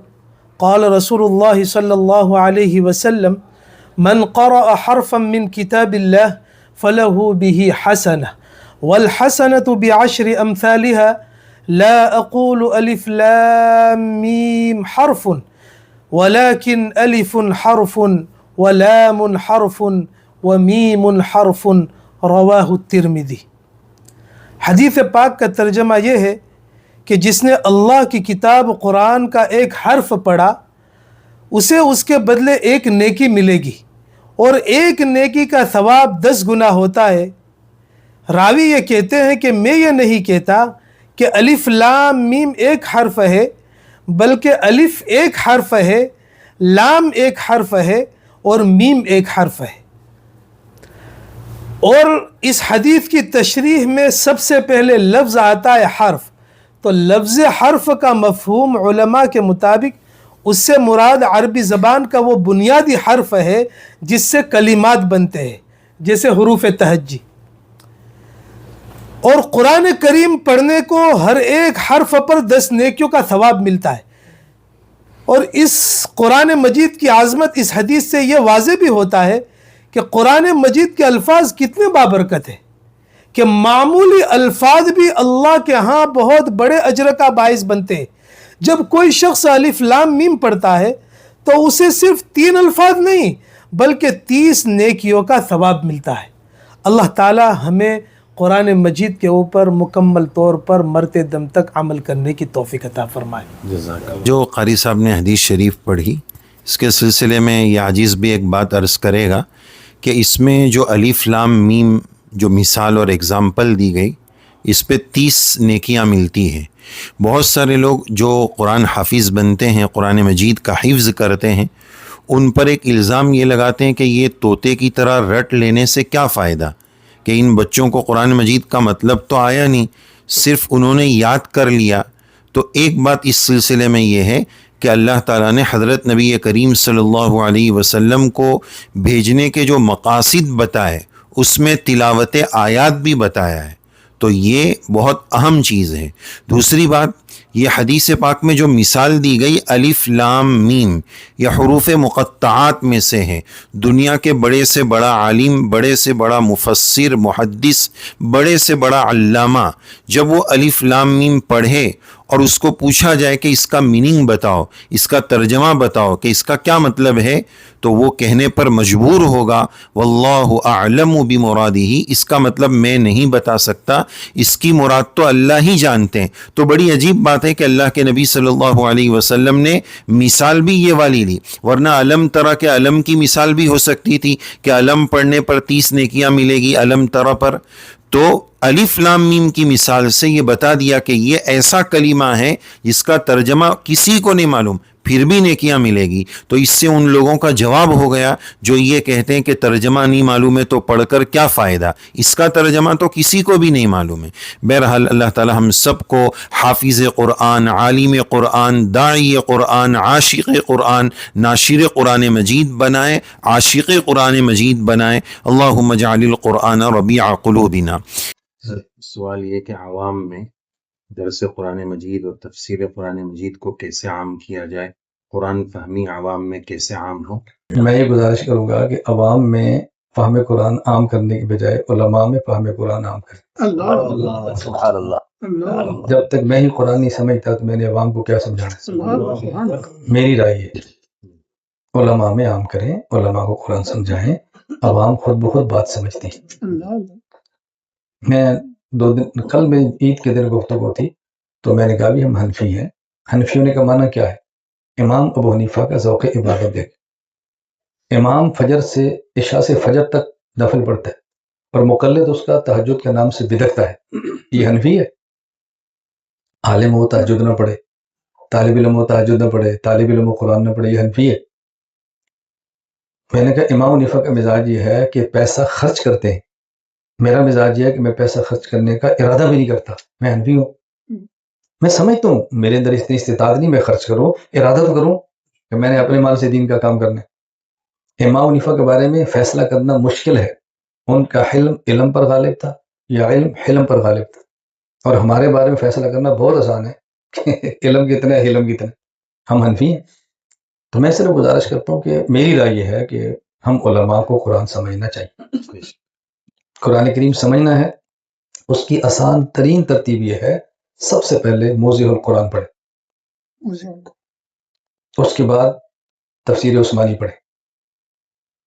قال رسول اللہ صلی اللہ علیہ وسلم من قرأ حرفا من كتاب الله فله به حسنة والحسنة بعشر أمثالها لا أقول ألف لام ميم حرف ولكن ألف حرف ولام حرف ومیم حرف. رواہ الترمذی. حدیث پاک کا ترجمہ یہ ہے کہ جس نے اللہ کی کتاب قرآن کا ایک حرف پڑھا اسے اس کے بدلے ایک نیکی ملے گی، اور ایک نیکی کا ثواب 10 گنا ہوتا ہے. راوی یہ کہتے ہیں کہ میں یہ نہیں کہتا کہ الف لام میم ایک حرف ہے، بلکہ الف ایک حرف ہے، لام ایک حرف ہے اور میم ایک حرف ہے. اور اس حدیث کی تشریح میں سب سے پہلے لفظ آتا ہے حرف. تو لفظ حرف کا مفہوم علماء کے مطابق اس سے مراد عربی زبان کا وہ بنیادی حرف ہے جس سے کلمات بنتے ہیں، جیسے حروف تہجی. اور قرآن کریم پڑھنے کو ہر ایک حرف پر 10 نیکیوں کا ثواب ملتا ہے. اور اس قرآن مجید کی عظمت اس حدیث سے یہ واضح بھی ہوتا ہے کہ قرآن مجید کے الفاظ کتنے بابرکت ہیں کہ معمولی الفاظ بھی اللہ کے ہاں بہت بڑے اجر کا باعث بنتے ہیں. جب کوئی شخص الف لام میم پڑھتا ہے تو اسے صرف 3 الفاظ نہیں بلکہ 30 نیکیوں کا ثواب ملتا ہے. اللہ تعالی ہمیں قرآن مجید کے اوپر مکمل طور پر مرتے دم تک عمل کرنے کی توفیق عطا فرمائے. جو قاری صاحب نے حدیث شریف پڑھی اس کے سلسلے میں یہ عاجز بھی ایک بات عرض کرے گا کہ اس میں جو الف لام میم جو مثال اور اگزامپل دی گئی اس پہ 30 نیکیاں ملتی ہیں. بہت سارے لوگ جو قرآن حافظ بنتے ہیں، قرآن مجید کا حفظ کرتے ہیں، ان پر ایک الزام یہ لگاتے ہیں کہ یہ طوطے کی طرح رٹ لینے سے کیا فائدہ، کہ ان بچوں کو قرآن مجید کا مطلب تو آیا نہیں، صرف انہوں نے یاد کر لیا. تو ایک بات اس سلسلے میں یہ ہے کہ اللہ تعالیٰ نے حضرت نبی کریم صلی اللہ علیہ وسلم کو بھیجنے کے جو مقاصد بتائے اس میں تلاوت آیات بھی بتایا ہے. تو یہ بہت اہم چیز ہے. دوسری بات یہ حدیث پاک میں جو مثال دی گئی الف لام میم یہ حروف مقطعات میں سے ہے۔ دنیا کے بڑے سے بڑا عالم، بڑے سے بڑا مفسر، محدث، بڑے سے بڑا علامہ جب وہ الف لام میم پڑھے اور اس کو پوچھا جائے کہ اس کا میننگ بتاؤ، اس کا ترجمہ بتاؤ کہ اس کا کیا مطلب ہے، تو وہ کہنے پر مجبور ہوگا واللہ اعلم بمرادہ، اس کا مطلب میں نہیں بتا سکتا، اس کی مراد تو اللہ ہی جانتے ہیں۔ تو بڑی عجیب بات ہے کہ اللہ کے نبی صلی اللہ علیہ وسلم نے مثال بھی یہ والی لی، ورنہ علم ترا کے علم کی مثال بھی ہو سکتی تھی کہ علم پڑھنے پر 30 نیکیاں ملے گی علم ترا پر۔ تو الف لام میم کی مثال سے یہ بتا دیا کہ یہ ایسا کلمہ ہے جس کا ترجمہ کسی کو نہیں معلوم، پھر بھی نیکیاں ملے گی۔ تو اس سے ان لوگوں کا جواب ہو گیا جو یہ کہتے ہیں کہ ترجمہ نہیں معلوم ہے تو پڑھ کر کیا فائدہ، اس کا ترجمہ تو کسی کو بھی نہیں معلوم ہے۔ بہرحال اللہ تعالی ہم سب کو حافظ قرآن، عالم قرآن، داعی قرآن، عاشق قرآن، ناشر قرآن مجید بنائے، عاشق قرآن مجید بنائے۔ اللہم اجعل القرآن ربیع قلوبنا۔ سوال یہ کہ عوام میں درس قرآن مجید اور تفسیر قرآن مجید کو کیسے عام کیا جائے، قرآن فہمی عوام میں کیسے عام ہو؟ میں یہ گزارش کروں گا کہ عوام میں فہم قرآن عام کرنے کے بجائے علماء میں فہم قرآن عام کریں۔ سبحان اللہ۔ جب تک میں ہی قرآن نہیں سمجھتا تو میں نے عوام کو کیا سمجھانا؟ میری رائے ہے علماء میں عام کریں، علماء کو قرآن سمجھائیں، عوام خود بخود بات سمجھتی ہے۔ میں 2 دن کل میں عید کے دن گفتگو تھی تو میں نے کہا بھی ہم حنفی ہیں، حنفیوں نے کا معنی کیا ہے؟ امام ابو حنیفہ کا ذوق عبادت دیکھ، امام فجر سے عشاء سے فجر تک نفل پڑھتا ہے اور مقلد اس کا تہجد کے نام سے بدکتا ہے، یہ حنفی ہے؟ عالم ہو تہجد نہ پڑھے، طالب علم ہو تہجد نہ پڑھے، طالب علم ہو قرآن نہ پڑھے، یہ حنفی ہے؟ میں نے کہا امام حنیفہ کا مزاج یہ ہے کہ پیسہ خرچ کرتے ہیں، میرا مزاج یہ ہے کہ میں پیسہ خرچ کرنے کا ارادہ بھی نہیں کرتا، میں حنفی ہوں۔ میں سمجھتا ہوں میرے اندر اتنی استطاعت نہیں میں خرچ کروں، ارادہ تو کروں کہ میں نے اپنے مال سے دین کا کام کرنا ہے۔ امام حنیفہ کے بارے میں فیصلہ کرنا مشکل ہے، ان کا حلم علم پر غالب تھا یا علم حلم پر غالب تھا، اور ہمارے بارے میں فیصلہ کرنا بہت آسان ہے کہ علم کتنا ہے حلم کتنا ہے، ہم حنفی ہیں۔ تو میں صرف گزارش کرتا ہوں کہ میری رائے یہ ہے کہ ہم علماء کو قرآن سمجھنا چاہیے، قرآن کریم سمجھنا ہے۔ اس کی آسان ترین ترتیب یہ ہے سب سے پہلے موضع القرآن پڑھے، اس کے بعد تفسیر عثمانی پڑھے،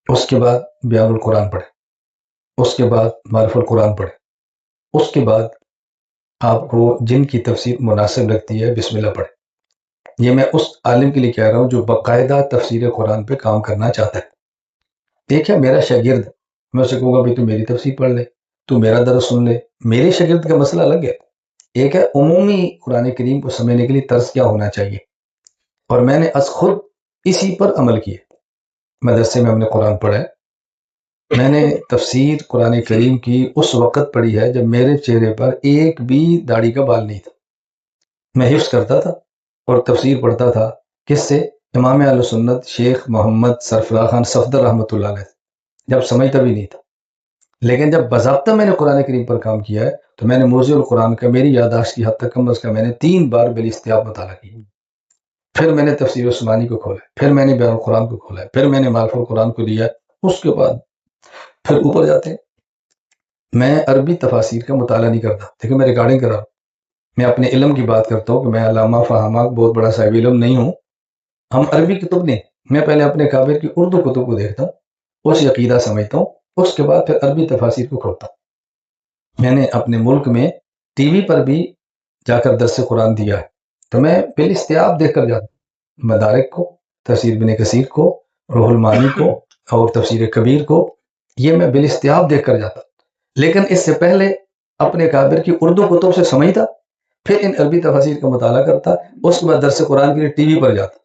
اس کے بعد بیان القرآن پڑھے، اس کے بعد معرف القرآن پڑھے، اس کے بعد آپ کو جن کی تفسیر مناسب لگتی ہے بسم اللہ پڑھے۔ یہ میں اس عالم کے لیے کہہ رہا ہوں جو باقاعدہ تفسیر قرآن پہ کام کرنا چاہتا ہے۔ ایک ہے میرا شاگرد، میں اسے کہوں گا بھائی تو میری تفسیر پڑھ لے، تو میرا درس سن لے، میرے شاگرد کا مسئلہ الگ ہے۔ ایک ہے عمومی قرآن کریم کو سمجھنے کے لیے طرز کیا ہونا چاہیے، اور میں نے از خود اسی پر عمل کیا۔ مدرسے میں ہم نے قرآن پڑھا ہے، میں نے تفسیر قرآن کریم کی اس وقت پڑھی ہے جب میرے چہرے پر ایک بھی داڑھی کا بال نہیں تھا، میں حفظ کرتا تھا اور تفسیر پڑھتا تھا۔ کس سے؟ امام اہل سنت شیخ محمد سرفراز خان صفدر رحمۃ اللہ علیہ، جب سمجھتا بھی نہیں تھا۔ لیکن جب باضابطہ میں نے قرآن کریم پر کام کیا ہے تو میں نے موضوع القرآن کا میری یادداشت کی حد تک کم از کم میں نے 3 بار بالاستیاب مطالعہ کیا، پھر میں نے تفسیر عثمانی کو کھولا، پھر میں نے بیان القرآن کو کھولا، پھر میں نے معرف القرآن کو لیا، اس کے بعد پھر اوپر جاتے ہیں۔ میں عربی تفاسیر کا مطالعہ نہیں کرتا، دیکھیں میں ریکارڈنگ کر رہا ہوں، میں اپنے علم کی بات کرتا ہوں کہ میں علامہ فہامہ بہت بڑا صاحب علم نہیں ہوں، ہم عربی کتب نہیں، میں پہلے اپنے کابر کی اردو کتب کو دیکھتا ہوں، اس عقیدہ سمجھتا ہوں، اس کے بعد پھر عربی تفاسیر کو کھولتا ہوں۔ میں نے اپنے ملک میں ٹی وی پر بھی جا کر درس قرآن دیا ہے، تو میں بالاستیاب دیکھ کر جاتا ہوں، مدارک کو، تفسیر ابن کثیر کو، روح المعانی کو اور تفسیر کبیر کو، یہ میں بالاستیاب دیکھ کر جاتا، لیکن اس سے پہلے اپنے کابر کی اردو کتب سے سمجھتا، پھر ان عربی تفاسیر کا مطالعہ کرتا، اس کے بعد درس قرآن کے لیے ٹی وی پر جاتا۔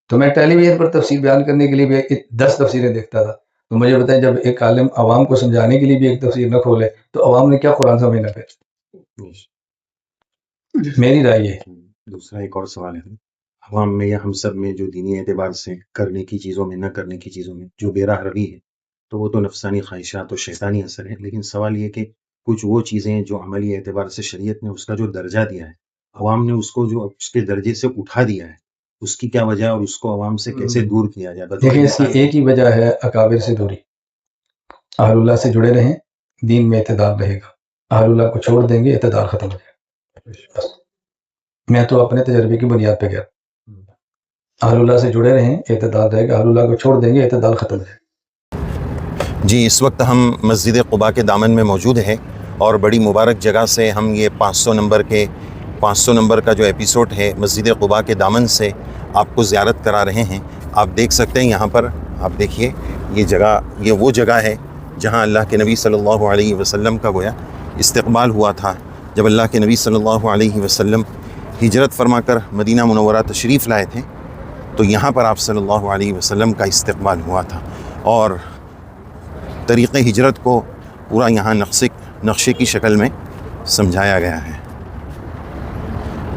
تو میں ٹیلی ویژن پر تفسیر بیان کرنے کے لیے بھی 10 تفسیریں دیکھتا تھا، تو مجھے بتائیں جب ایک عالم عوام کو سمجھانے کے لیے بھی ایک تفسیر نہ کھولے تو عوام نے کیا قرآن سمجھنا پھر؟ میری رائے یہ ہے۔ دوسرا ایک اور سوال ہے، عوام میں یا ہم سب میں جو دینی اعتبار سے کرنے کی چیزوں میں نہ کرنے کی چیزوں میں جو بے راہ روی ہے، تو وہ تو نفسانی خواہشات اور شیطانی اثر ہے، لیکن سوال یہ کہ کچھ وہ چیزیں جو عملی اعتبار سے شریعت نے اس کا جو درجہ دیا ہے عوام نے اس کو جو اس کے درجے سے اٹھا دیا ہے، اس کی کیا وجہ ہے اور اس کو عوام سے کیسے دور کیا جائے؟ دیکھیں اس کی ایک ہی وجہ ہے اکابر سے دوری. اہل اللہ سے جڑے رہیں، دین میں اعتدال رہے گا. اہل اللہ کو چھوڑ دیں گے، اعتدال ختم ہو جائے گا. بس میں تو اپنے تجربے کی بنیاد پہ کہہ رہا ہوں. اہل اللہ سے جڑے رہیں، اعتدال رہے گا. اہل اللہ کو چھوڑ دیں گے، اعتدال ختم ہو جائے گا. جی، اس وقت ہم مسجد قباء کے دامن میں موجود ہیں اور بڑی مبارک جگہ سے ہم یہ 500 نمبر کا جو ایپیسوڈ ہے مسجد قباء کے دامن سے آپ کو زیارت کرا رہے ہیں. آپ دیکھ سکتے ہیں یہاں پر، آپ دیکھیے یہ وہ جگہ ہے جہاں اللہ کے نبی صلی اللہ علیہ وسلم کا گویا استقبال ہوا تھا. جب اللہ کے نبی صلی اللہ علیہ وسلم ہجرت فرما کر مدینہ منورہ تشریف لائے تھے تو یہاں پر آپ صلی اللہ علیہ وسلم کا استقبال ہوا تھا، اور طریق ہجرت کو پورا یہاں نقشے کی شکل میں سمجھایا گیا ہے.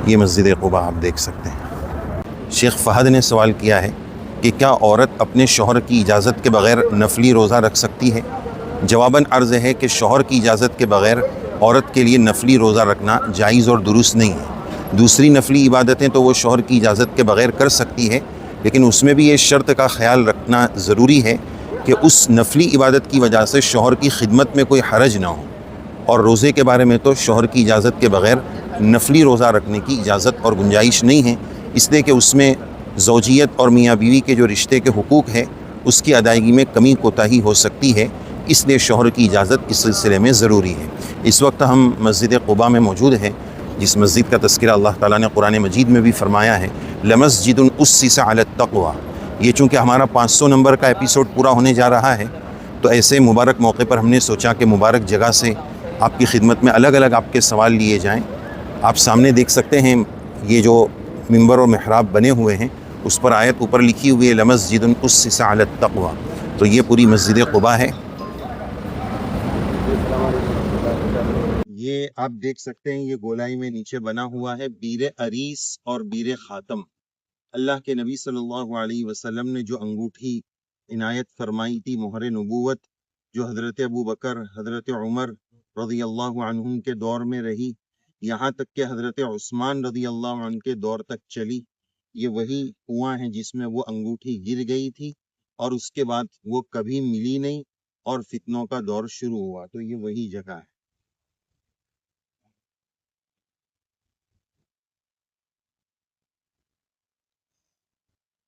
یہ مسجد قباء آپ دیکھ سکتے ہیں. شیخ فہد نے سوال کیا ہے کہ کیا عورت اپنے شوہر کی اجازت کے بغیر نفلی روزہ رکھ سکتی ہے؟ جواباً عرض ہے کہ شوہر کی اجازت کے بغیر عورت کے لیے نفلی روزہ رکھنا جائز اور درست نہیں ہے. دوسری نفلی عبادتیں تو وہ شوہر کی اجازت کے بغیر کر سکتی ہے، لیکن اس میں بھی یہ شرط کا خیال رکھنا ضروری ہے کہ اس نفلی عبادت کی وجہ سے شوہر کی خدمت میں کوئی حرج نہ ہو. اور روزے کے بارے میں تو شوہر کی اجازت کے بغیر نفلی روزہ رکھنے کی اجازت اور گنجائش نہیں ہے، اس لیے کہ اس میں زوجیت اور میاں بیوی کے جو رشتے کے حقوق ہے اس کی ادائیگی میں کمی کوتاہی ہو سکتی ہے، اس لیے شوہر کی اجازت اس سلسلے میں ضروری ہے. اس وقت ہم مسجد قباء میں موجود ہیں، جس مسجد کا تذکرہ اللہ تعالیٰ نے قرآن مجید میں بھی فرمایا ہے، لمسجد اسس علی التقوی. یہ چونکہ ہمارا 500 نمبر کا ایپیسوڈ پورا ہونے جا رہا ہے تو ایسے مبارک موقع پر ہم نے سوچا کہ مبارک جگہ سے آپ کی خدمت میں الگ الگ آپ کے سوال لیے جائیں. آپ سامنے دیکھ سکتے ہیں یہ جو ممبر و محراب بنے ہوئے ہیں اس پر آیت اوپر لکھی ہوئی ہے لمسجد اسس علی التقوی. تو یہ پوری مسجد قباء ہے. یہ آپ دیکھ سکتے ہیں یہ گولائی میں نیچے بنا ہوا ہے بیر عریس اور بیر خاتم. اللہ کے نبی صلی اللہ علیہ وسلم نے جو انگوٹھی عنایت فرمائی تھی مہر نبوت، جو حضرت ابو بکر، حضرت عمر رضی اللہ عنہم کے دور میں رہی، یہاں تک کہ حضرت عثمان رضی اللہ عنہ کے دور تک چلی، یہ وہی کنواں ہے جس میں وہ انگوٹھی گر گئی تھی اور اس کے بعد وہ کبھی ملی نہیں اور فتنوں کا دور شروع ہوا. تو یہ وہی جگہ ہے.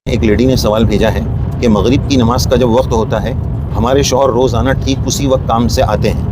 ایک لیڈی نے سوال بھیجا ہے کہ مغرب کی نماز کا جب وقت ہوتا ہے ہمارے شوہر روزانہ ٹھیک اسی وقت کام سے آتے ہیں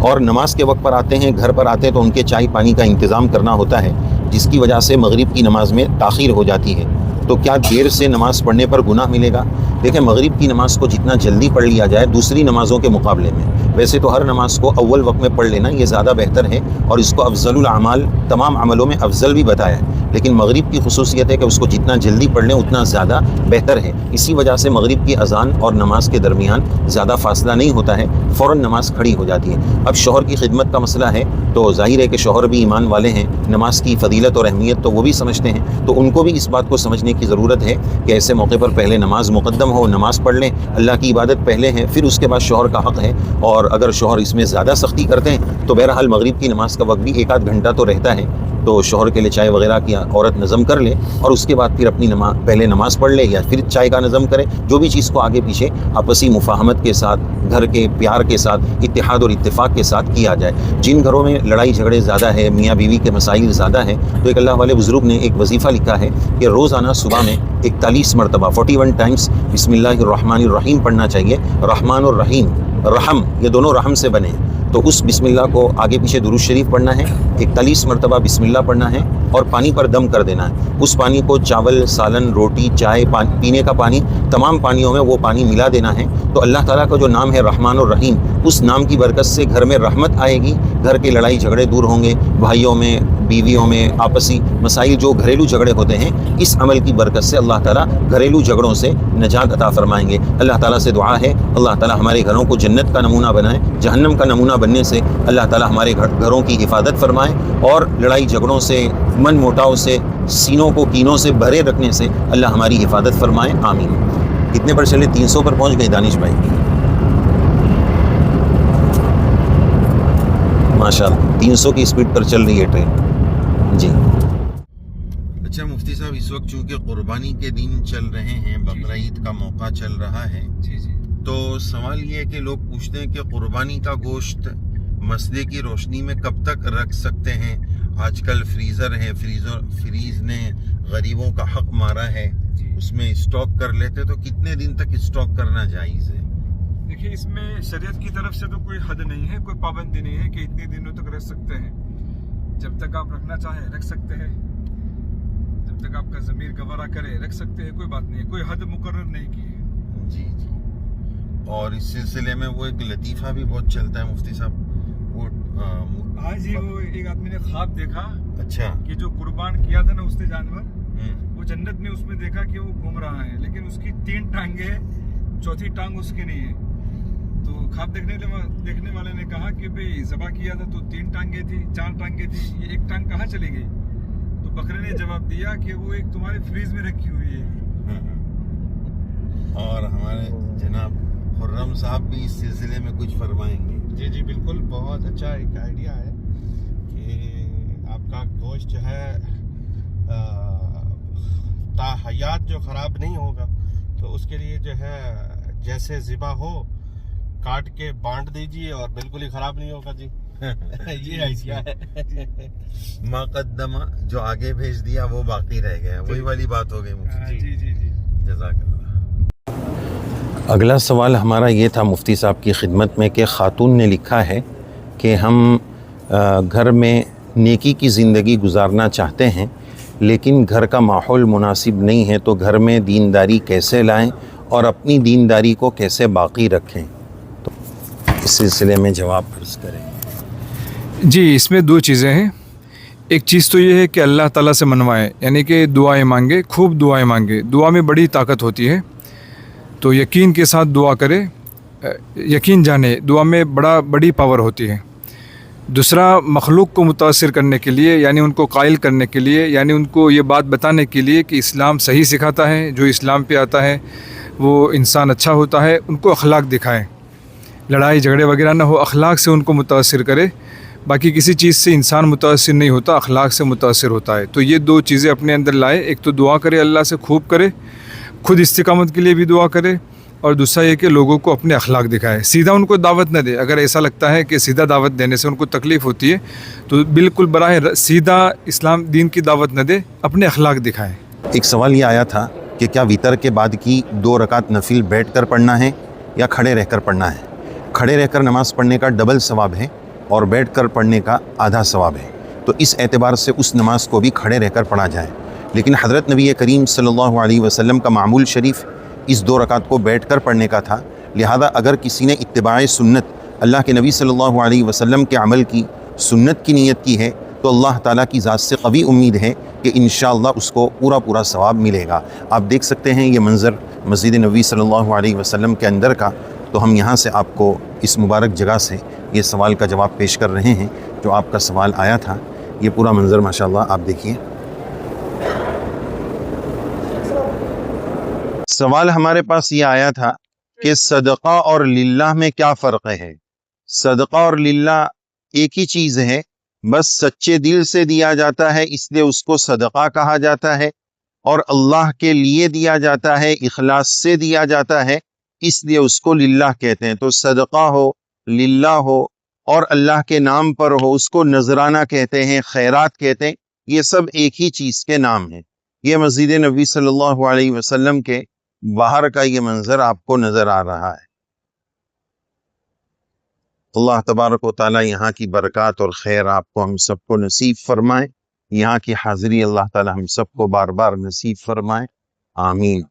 اور نماز کے وقت پر آتے ہیں، گھر پر آتے ہیں تو ان کے چائے پانی کا انتظام کرنا ہوتا ہے، جس کی وجہ سے مغرب کی نماز میں تاخیر ہو جاتی ہے. تو کیا دیر سے نماز پڑھنے پر گناہ ملے گا؟ دیکھیں، مغرب کی نماز کو جتنا جلدی پڑھ لیا جائے دوسری نمازوں کے مقابلے میں، ویسے تو ہر نماز کو اول وقت میں پڑھ لینا یہ زیادہ بہتر ہے اور اس کو افضل الاعمال، تمام عملوں میں افضل بھی بتایا ہے، لیکن مغرب کی خصوصیت ہے کہ اس کو جتنا جلدی پڑھ لیں اتنا زیادہ بہتر ہے. اسی وجہ سے مغرب کی اذان اور نماز کے درمیان زیادہ فاصلہ نہیں ہوتا ہے، فوراً نماز کھڑی ہو جاتی ہے. اب شوہر کی خدمت کا مسئلہ ہے تو ظاہر ہے کہ شوہر بھی ایمان والے ہیں، نماز کی فضیلت اور اہمیت تو وہ بھی سمجھتے ہیں، تو ان کو بھی اس بات کو سمجھنے کی ضرورت ہے کہ ایسے موقع پر پہلے نماز مقدم ہو، نماز پڑھ لیں، اللہ کی عبادت پہلے ہے، پھر اس کے بعد شوہر کا حق ہے. اور اگر شوہر اس میں زیادہ سختی کرتے ہیں تو بہرحال مغرب کی نماز کا وقت بھی 1-8 گھنٹہ تو رہتا ہے، تو شوہر کے لیے چائے وغیرہ کی عورت نظم کر لے اور اس کے بعد پھر اپنی پہلے نماز پڑھ لے یا پھر چائے کا نظم کرے. جو بھی چیز کو آگے پیچھے آپسی مفاہمت کے ساتھ، گھر کے پیار کے ساتھ، اتحاد اور اتفاق کے ساتھ کیا جائے. جن گھروں میں لڑائی جھگڑے زیادہ ہے، میاں بیوی کے مسائل زیادہ ہیں، تو ایک اللہ والے بزرگ نے ایک وظیفہ لکھا ہے کہ روزانہ صبح میں 41 مرتبہ 41 ٹائمز بسم اللہ الرحمن الرحیم پڑھنا چاہیے. رحمان اور رحیم، رحم یہ دونوں رحم سے بنے ہیں، تو اس بسم اللہ کو آگے پیچھے درود شریف پڑھنا ہے، 41 مرتبہ بسم اللہ پڑھنا ہے اور پانی پر دم کر دینا ہے. اس پانی کو چاول، سالن، روٹی، چائے، پینے کا پانی، تمام پانیوں میں وہ پانی ملا دینا ہے. تو اللہ تعالیٰ کا جو نام ہے رحمان اور رحیم، اس نام کی برکت سے گھر میں رحمت آئے گی، گھر کے لڑائی جھگڑے دور ہوں گے، بھائیوں میں، بیویوں میں آپسی مسائل جو گھریلو جھگڑے ہوتے ہیں، اس عمل کی برکت سے اللہ تعالیٰ گھریلو جھگڑوں سے نجات عطا فرمائیں گے. اللہ تعالیٰ سے دعا ہے اللہ تعالیٰ ہمارے گھروں کو جنت کا نمونہ بنائے، جہنم کا نمونہ بننے سے اللہ تعالیٰ ہمارے گھروں کی حفاظت فرمائے اور لڑائی جھگڑوں سے، من موٹاؤ سے، سینوں کو کینوں سے بھرے رکھنے سے اللہ ہماری حفاظت فرمائے. آمین. کتنے پر چلے؟ 300 پر پہنچ گئے دانش بھائی، ماشاءاللہ 300 کی اسپیڈ پر چل رہی ہے ٹرین. جی اچھا مفتی صاحب، اس وقت چونکہ قربانی کے دن چل رہے ہیں، بقرعید کا موقع چل رہا ہے، تو سوال یہ ہے کہ لوگ پوچھتے ہیں کہ قربانی کا گوشت مسجد کی روشنی میں کب تک رکھ سکتے ہیں؟ آج کل فریزر ہے، فریز نے غریبوں کا حق مارا ہے، اس میں اسٹاک کر لیتے، تو کتنے دن تک اسٹاک کرنا جائز ہے؟ دیکھیے، اس میں شریعت کی طرف سے تو کوئی حد نہیں ہے، کوئی پابندی نہیں ہے کہ اتنے دنوں تک رکھ سکتے ہیں۔ جب تک آپ رکھنا چاہیں رکھ سکتے ہیں، جب تک آپ کا ضمیر گوارا کرے رکھ سکتے ہیں، کوئی بات نہیں ہے، کوئی حد مقرر نہیں کی ہے۔ جی جی۔ اور اس سلسلے میں وہ ایک لطیفہ بھی بہت چلتا ہے مفتی صاحب، وہ ہاں جی، وہ ایک آدمی نے خواب دیکھا اچھا کہ جو قربان کیا تھا نا اس نے جانور، وہ جنت میں اس میں دیکھا کہ وہ گھوم رہا ہے، لیکن اس کی 3 ٹانگیں، چوتھی ٹانگ اس کی نہیں ہے۔ تو خواب دیکھنے والے نے کہا کہ بھئی ذبح کیا تھا تو 3 ٹانگیں تھی، 4 ٹانگیں تھی، یہ 1 ٹانگ کہاں چلی گئی؟ تو بکرے نے جواب دیا کہ وہ ایک تمہارے فریز میں رکھی ہوئی ہے۔ اور ہمارے جناب خرم صاحب بھی اس سلسلے میں کچھ فرمائیں گے۔ جی جی بالکل، بہت اچھا ایک آئیڈیا ہے کہ آپ کا گوشت جو ہے تا حیات جو خراب نہیں ہوگا، تو اس کے لیے جو ہے جیسے ذبح ہو کاٹ کے بانٹ دیجیے اور بالکل ہی خراب نہیں ہوگا جی۔ یہ آئیڈیا ہے۔ مقدمہ جو آگے بھیج دیا وہ باقی رہ گیا، وہی والی بات ہو گئی مفتی۔ جی جی جی، جزاک اللہ۔ اگلا سوال ہمارا یہ تھا مفتی صاحب کی خدمت میں کہ خاتون نے لکھا ہے کہ ہم گھر میں نیکی کی زندگی گزارنا چاہتے ہیں، لیکن گھر کا ماحول مناسب نہیں ہے، تو گھر میں دینداری کیسے لائیں اور اپنی دینداری کو کیسے باقی رکھیں؟ تو اس سلسلے میں جواب عرض کریں۔ جی، اس میں 2 چیزیں ہیں۔ ایک چیز تو یہ ہے کہ اللہ تعالیٰ سے منوائیں، یعنی کہ دعائیں مانگے، خوب دعائیں مانگے۔ دعا میں بڑی طاقت ہوتی ہے، تو یقین کے ساتھ دعا کرے، یقین جانے دعا میں بڑی پاور ہوتی ہے۔ دوسرا، مخلوق کو متاثر کرنے کے لیے، یعنی ان کو قائل کرنے کے لیے، یعنی ان کو یہ بات بتانے کے لیے کہ اسلام صحیح سکھاتا ہے، جو اسلام پہ آتا ہے وہ انسان اچھا ہوتا ہے، ان کو اخلاق دکھائیں، لڑائی جھگڑے وغیرہ نہ ہو، اخلاق سے ان کو متاثر کرے۔ باقی کسی چیز سے انسان متاثر نہیں ہوتا، اخلاق سے متاثر ہوتا ہے۔ تو یہ 2 چیزیں اپنے اندر لائے، ایک تو دعا کرے، اللہ سے خوب کرے، خود استقامت کے لیے بھی دعا کرے، اور دوسرا یہ کہ لوگوں کو اپنے اخلاق دکھائے، سیدھا ان کو دعوت نہ دے۔ اگر ایسا لگتا ہے کہ سیدھا دعوت دینے سے ان کو تکلیف ہوتی ہے تو بالکل براہ سیدھا اسلام دین کی دعوت نہ دے، اپنے اخلاق دکھائیں۔ ایک سوال یہ آیا تھا کہ کیا وتر کے بعد کی 2 رکعت نفل بیٹھ کر پڑھنا ہے یا کھڑے رہ کر پڑھنا ہے؟ کھڑے رہ کر نماز پڑھنے کا ڈبل ثواب ہے اور بیٹھ کر پڑھنے کا آدھا ثواب ہے، تو اس اعتبار سے اس نماز کو بھی کھڑے رہ کر پڑھا جائے۔ لیکن حضرت نبی کریم صلی اللہ علیہ وسلم کا معمول شریف اس 2 رکعت کو بیٹھ کر پڑھنے کا تھا، لہذا اگر کسی نے اتباع سنت اللہ کے نبی صلی اللہ علیہ وسلم کے عمل کی سنت کی نیت کی ہے تو اللہ تعالیٰ کی ذات سے قوی امید ہے کہ انشاءاللہ اس کو پورا ثواب ملے گا۔ آپ دیکھ سکتے ہیں یہ منظر مسجد نبوی صلی اللہ علیہ وسلم کے اندر کا، تو ہم یہاں سے آپ کو اس مبارک جگہ سے یہ سوال کا جواب پیش کر رہے ہیں جو آپ کا سوال آیا تھا۔ یہ پورا منظر ماشاءاللہ آپ دیکھیے۔ سوال ہمارے پاس یہ آیا تھا کہ صدقہ اور للہ میں کیا فرق ہے؟ صدقہ اور للہ ایک ہی چیز ہے، بس سچے دل سے دیا جاتا ہے اس لیے اس کو صدقہ کہا جاتا ہے، اور اللہ کے لیے دیا جاتا ہے، اخلاص سے دیا جاتا ہے اس لیے اس کو للہ کہتے ہیں۔ تو صدقہ ہو، للہ ہو اور اللہ کے نام پر ہو اس کو نذرانہ کہتے ہیں، خیرات کہتے ہیں، یہ سب ایک ہی چیز کے نام ہیں۔ یہ مسجد نبوی صلی اللہ علیہ وسلم کے باہر کا یہ منظر آپ کو نظر آ رہا ہے۔ اللہ تبارک و تعالی یہاں کی برکات اور خیر آپ کو ہم سب کو نصیب فرمائے، یہاں کی حاضری اللہ تعالی ہم سب کو بار بار نصیب فرمائے، آمین۔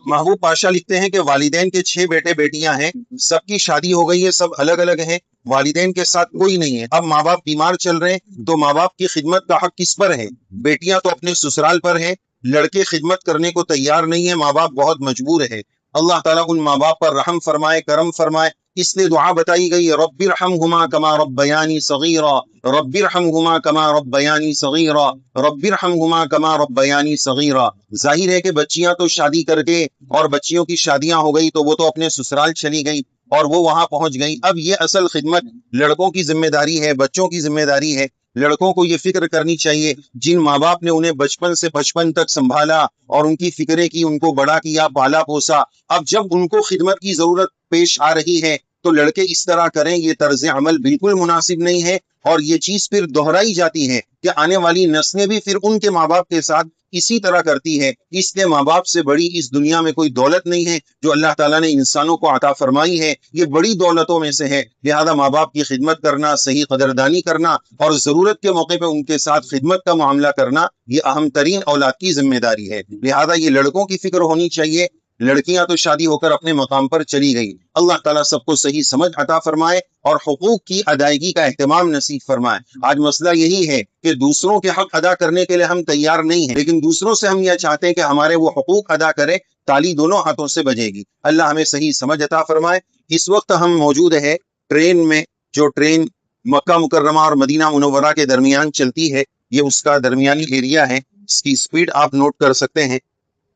محبوب پاشا لکھتے ہیں کہ والدین کے 6 بیٹے بیٹیاں ہیں، سب کی شادی ہو گئی ہے، سب الگ الگ ہیں، والدین کے ساتھ کوئی نہیں ہے۔ اب ماں باپ بیمار چل رہے ہیں تو ماں باپ کی خدمت کا حق کس پر ہے؟ بیٹیاں تو اپنے سسرال پر ہیں، لڑکے خدمت کرنے کو تیار نہیں ہے، ماں باپ بہت مجبور ہے۔ اللہ تعالیٰ ان ماں باپ پر رحم فرمائے، کرم فرمائے، اس لیے دعا بتائی گئی، رب ارحمہما کما ربیانی صغیرا، رب ارحمہما کما ربیانی صغیرا، رب ارحمہما کما ربیانی صغیرا۔ ظاہر ہے کہ بچیاں تو شادی کر کے اور بچیوں کی شادیاں ہو گئی تو وہ تو اپنے سسرال چلی گئی اور وہ وہاں پہنچ گئی۔ اب یہ اصل خدمت لڑکوں کی ذمہ داری ہے، بچوں کی ذمہ داری ہے لڑکوں کو یہ فکر کرنی چاہیے جن ماں باپ نے انہیں بچپن سے بچپن تک سنبھالا اور ان کی فکریں کی، ان کو بڑا کیا، پالا پوسا، اب جب ان کو خدمت کی ضرورت پیش آ رہی ہے تو لڑکے اس طرح کریں، یہ طرز عمل بالکل مناسب نہیں ہے، اور یہ چیز پھر دہرائی جاتی ہے کہ آنے والی نسلیں بھی پھر ان کے ماں باپ کے ساتھ اسی طرح کرتی ہے۔ اس لیے ماں باپ سے بڑی اس دنیا میں کوئی دولت نہیں ہے جو اللہ تعالیٰ نے انسانوں کو عطا فرمائی ہے، یہ بڑی دولتوں میں سے ہے۔ لہذا ماں باپ کی خدمت کرنا، صحیح قدردانی کرنا اور ضرورت کے موقع پہ ان کے ساتھ خدمت کا معاملہ کرنا، یہ اہم ترین اولاد کی ذمہ داری ہے۔ لہذا یہ لڑکوں کی فکر ہونی چاہیے۔ لڑکیاں تو شادی ہو کر اپنے مقام پر چلی گئی، اللہ تعالیٰ سب کو صحیح سمجھ عطا فرمائے اور حقوق کی ادائیگی کا اہتمام نصیب فرمائے۔ آج مسئلہ یہی ہے کہ دوسروں کے حق ادا کرنے کے لیے ہم تیار نہیں ہیں، لیکن دوسروں سے ہم یہ چاہتے ہیں کہ ہمارے وہ حقوق ادا کرے، تالی دونوں ہاتھوں سے بجے گی۔ اللہ ہمیں صحیح سمجھ عطا فرمائے۔ اس وقت ہم موجود ہے ٹرین میں، جو ٹرین مکہ مکرمہ اور مدینہ منورہ کے درمیان چلتی ہے، یہ اس کا درمیانی ایریا ہے۔ اس کی سپیڈ آپ نوٹ کر سکتے ہیں،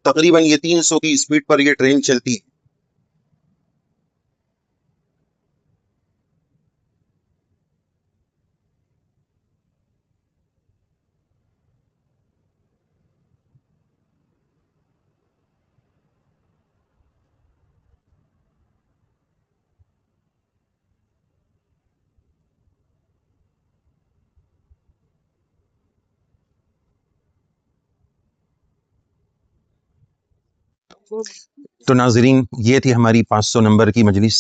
تقریباً یہ 300 کی سپیڈ پر یہ ٹرین چلتی ہے۔ تو ناظرین، یہ تھی ہماری 500 نمبر کی مجلس۔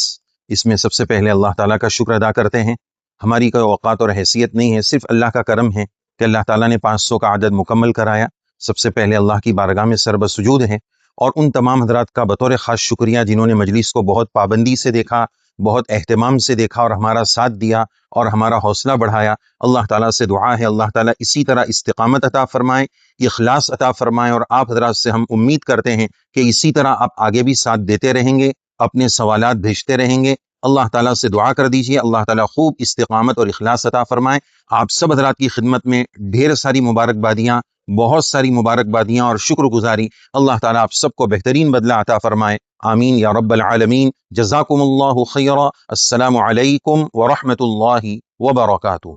اس میں سب سے پہلے اللہ تعالیٰ کا شکر ادا کرتے ہیں۔ ہماری کوئی اوقات اور حیثیت نہیں ہے، صرف اللہ کا کرم ہے کہ اللہ تعالیٰ نے 500 کا عدد مکمل کرایا۔ سب سے پہلے اللہ کی بارگاہ میں سربسجود ہے، اور ان تمام حضرات کا بطور خاص شکریہ جنہوں نے مجلس کو بہت پابندی سے دیکھا، بہت اہتمام سے دیکھا اور ہمارا ساتھ دیا اور ہمارا حوصلہ بڑھایا۔ اللہ تعالیٰ سے دعا ہے اللہ تعالیٰ اسی طرح استقامت عطا فرمائے، اخلاص عطا فرمائے، اور آپ حضرات سے ہم امید کرتے ہیں کہ اسی طرح آپ آگے بھی ساتھ دیتے رہیں گے، اپنے سوالات بھیجتے رہیں گے۔ اللہ تعالیٰ سے دعا کر دیجئے اللہ تعالیٰ خوب استقامت اور اخلاص عطا فرمائے۔ آپ سب حضرات کی خدمت میں ڈھیر ساری مبارکبادیاں، بہت ساری مبارکبادیاں اور شکر گزاری۔ اللہ تعالیٰ آپ سب کو بہترین بدلہ عطا فرمائے، آمین یا رب العالمین۔ جزاکم اللہ خیرا۔ السلام علیکم ورحمۃ اللہ وبرکاتہ۔